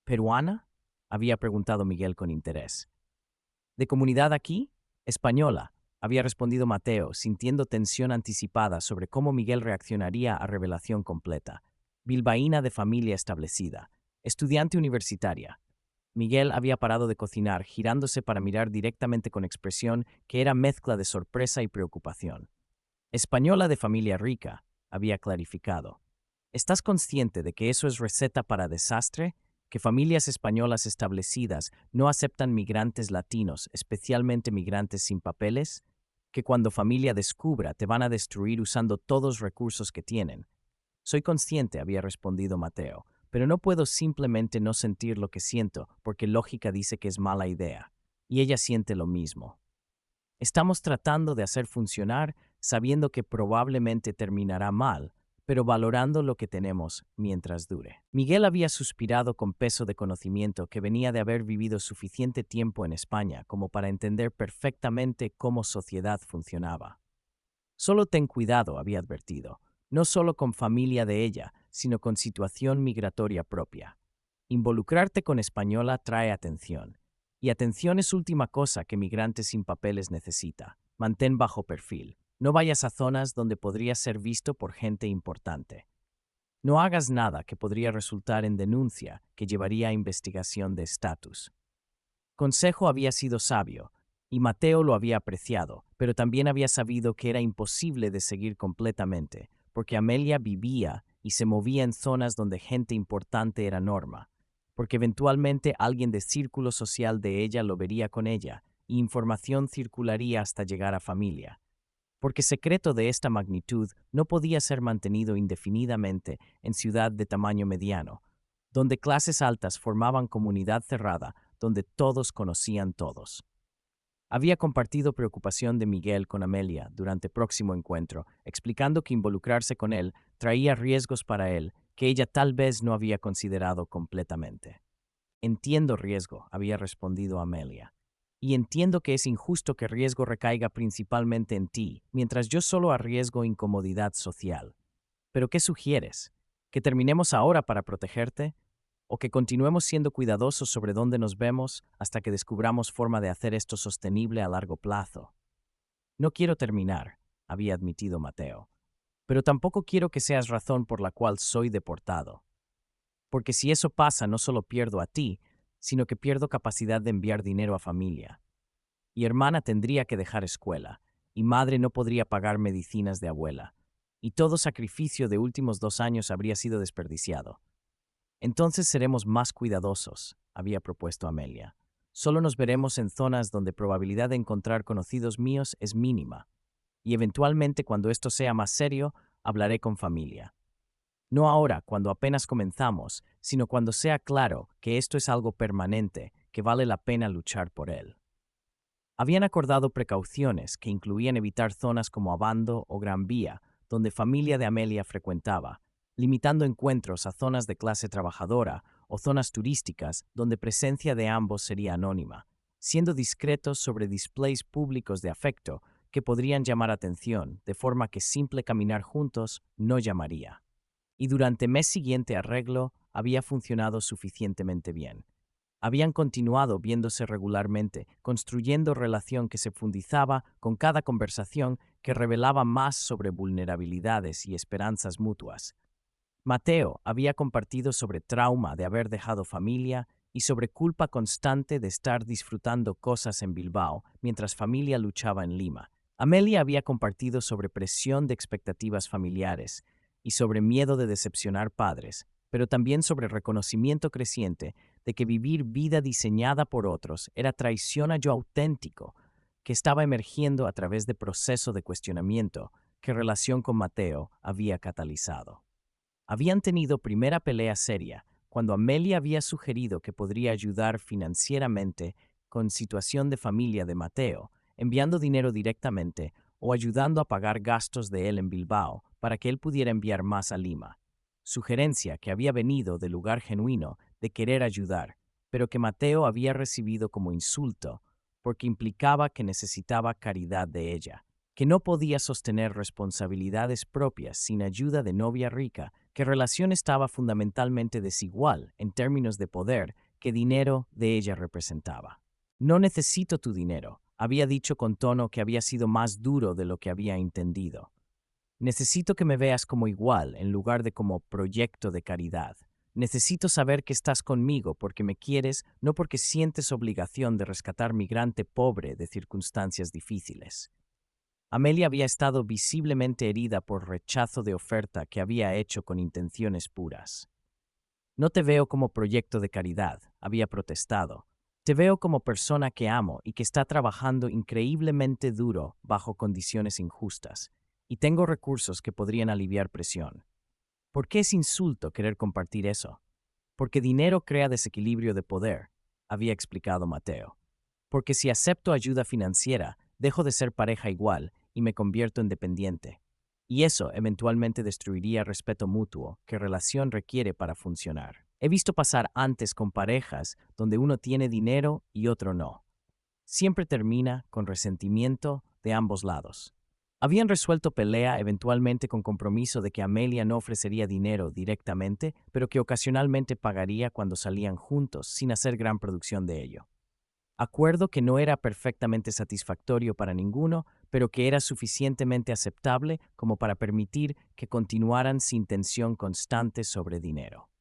¿Peruana? Había preguntado Miguel con interés. ¿De comunidad aquí? Española, había respondido Mateo, sintiendo tensión anticipada sobre cómo Miguel reaccionaría a revelación completa. Bilbaína de familia establecida. estudiante universitaria. Miguel había parado de cocinar, girándose para mirar directamente con expresión que era mezcla de sorpresa y preocupación. Española de familia rica, había clarificado. ¿Estás consciente de que eso es receta para desastre? ¿Que familias españolas establecidas no aceptan migrantes latinos, especialmente migrantes sin papeles? ¿Que cuando familia descubra te van a destruir usando todos los recursos que tienen? Soy consciente, había respondido Mateo, pero no puedo simplemente no sentir lo que siento porque lógica dice que es mala idea. Y ella siente lo mismo. Estamos tratando de hacer funcionar sabiendo que probablemente terminará mal, pero valorando lo que tenemos mientras dure. Miguel había suspirado con peso de conocimiento que venía de haber vivido suficiente tiempo en España como para entender perfectamente cómo sociedad funcionaba. Solo ten cuidado, había advertido, no solo con familia de ella, sino con situación migratoria propia. Involucrarte con española trae atención. Y atención es última cosa que migrante sin papeles necesita. Mantén bajo perfil. No vayas a zonas donde podrías ser visto por gente importante. No hagas nada que podría resultar en denuncia que llevaría a investigación de estatus. Consejo había sido sabio, y Mateo lo había apreciado, pero también había sabido que era imposible de seguir completamente, porque Amelia vivía y se movía en zonas donde gente importante era norma, porque eventualmente alguien de círculo social de ella lo vería con ella, y información circularía hasta llegar a familia. Porque secreto de esta magnitud no podía ser mantenido indefinidamente en ciudad de tamaño mediano, donde clases altas formaban comunidad cerrada, donde todos conocían todos. Había compartido preocupación de Miguel con Amelia durante próximo encuentro, explicando que involucrarse con él traía riesgos para él que ella tal vez no había considerado completamente. Entiendo riesgo, había respondido Amelia. Y entiendo que es injusto que riesgo recaiga principalmente en ti, mientras yo solo arriesgo incomodidad social. ¿Pero qué sugieres? ¿Que terminemos ahora para protegerte? ¿O que continuemos siendo cuidadosos sobre dónde nos vemos hasta que descubramos forma de hacer esto sostenible a largo plazo? No quiero terminar, había admitido Mateo, pero tampoco quiero que seas razón por la cual soy deportado. Porque si eso pasa, no solo pierdo a ti, sino que pierdo capacidad de enviar dinero a familia. Y hermana tendría que dejar escuela, y madre no podría pagar medicinas de abuela, y todo sacrificio de últimos 2 años habría sido desperdiciado. Entonces seremos más cuidadosos, había propuesto Amelia. Solo nos veremos en zonas donde probabilidad de encontrar conocidos míos es mínima, y eventualmente cuando esto sea más serio, hablaré con familia. No ahora, cuando apenas comenzamos, sino cuando sea claro que esto es algo permanente, que vale la pena luchar por él. Habían acordado precauciones que incluían evitar zonas como Abando o Gran Vía, donde familia de Amelia frecuentaba, limitando encuentros a zonas de clase trabajadora o zonas turísticas donde presencia de ambos sería anónima, siendo discretos sobre displays públicos de afecto que podrían llamar atención, de forma que simple caminar juntos no llamaría. Y durante mes siguiente arreglo había funcionado suficientemente bien. Habían continuado viéndose regularmente, construyendo relación que se fundizaba con cada conversación que revelaba más sobre vulnerabilidades y esperanzas mutuas. Mateo había compartido sobre trauma de haber dejado familia y sobre culpa constante de estar disfrutando cosas en Bilbao mientras familia luchaba en Lima. Amelia había compartido sobre presión de expectativas familiares y sobre miedo de decepcionar padres, pero también sobre reconocimiento creciente de que vivir vida diseñada por otros era traición a yo auténtico, que estaba emergiendo a través de proceso de cuestionamiento que relación con Mateo había catalizado. Habían tenido primera pelea seria cuando Amelia había sugerido que podría ayudar financieramente con situación de familia de Mateo, enviando dinero directamente o ayudando a pagar gastos de él en Bilbao para que él pudiera enviar más a Lima. Sugerencia que había venido del lugar genuino de querer ayudar, pero que Mateo había recibido como insulto porque implicaba que necesitaba caridad de ella, que no podía sostener responsabilidades propias sin ayuda de novia rica, que relación estaba fundamentalmente desigual en términos de poder que dinero de ella representaba. No necesito tu dinero, había dicho con tono que había sido más duro de lo que había entendido. Necesito que me veas como igual en lugar de como proyecto de caridad. Necesito saber que estás conmigo porque me quieres, no porque sientes obligación de rescatar migrante pobre de circunstancias difíciles. Amelia había estado visiblemente herida por rechazo de oferta que había hecho con intenciones puras. No te veo como proyecto de caridad, había protestado. Te veo como persona que amo y que está trabajando increíblemente duro bajo condiciones injustas, y tengo recursos que podrían aliviar presión. ¿Por qué es insulto querer compartir eso? Porque dinero crea desequilibrio de poder, había explicado Mateo. Porque si acepto ayuda financiera, dejo de ser pareja igual y me convierto en dependiente. Y eso eventualmente destruiría respeto mutuo que relación requiere para funcionar. He visto pasar antes con parejas donde uno tiene dinero y otro no. Siempre termina con resentimiento de ambos lados. Habían resuelto pelea eventualmente con compromiso de que Amelia no ofrecería dinero directamente, pero que ocasionalmente pagaría cuando salían juntos sin hacer gran producción de ello. Acuerdo que no era perfectamente satisfactorio para ninguno, pero que era suficientemente aceptable como para permitir que continuaran sin tensión constante sobre dinero.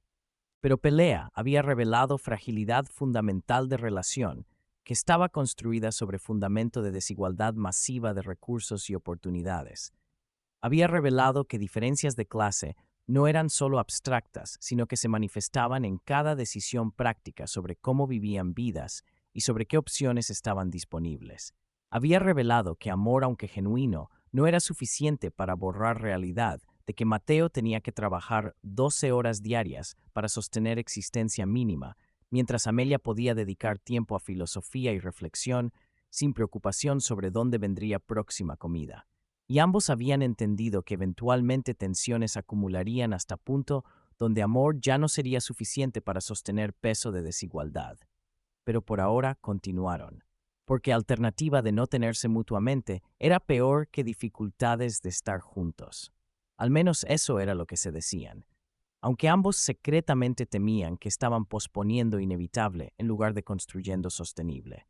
Pero Pelea había revelado fragilidad fundamental de relación, que estaba construida sobre fundamento de desigualdad masiva de recursos y oportunidades. Había revelado que diferencias de clase no eran solo abstractas, sino que se manifestaban en cada decisión práctica sobre cómo vivían vidas y sobre qué opciones estaban disponibles. Había revelado que amor, aunque genuino, no era suficiente para borrar realidad, de que Mateo tenía que trabajar 12 horas diarias para sostener existencia mínima, mientras Amelia podía dedicar tiempo a filosofía y reflexión, sin preocupación sobre dónde vendría próxima comida. Y ambos habían entendido que eventualmente tensiones acumularían hasta punto donde amor ya no sería suficiente para sostener peso de desigualdad. Pero por ahora continuaron, porque alternativa de no tenerse mutuamente era peor que dificultades de estar juntos. Al menos eso era lo que se decían, aunque ambos secretamente temían que estaban posponiendo inevitable en lugar de construyendo sostenible.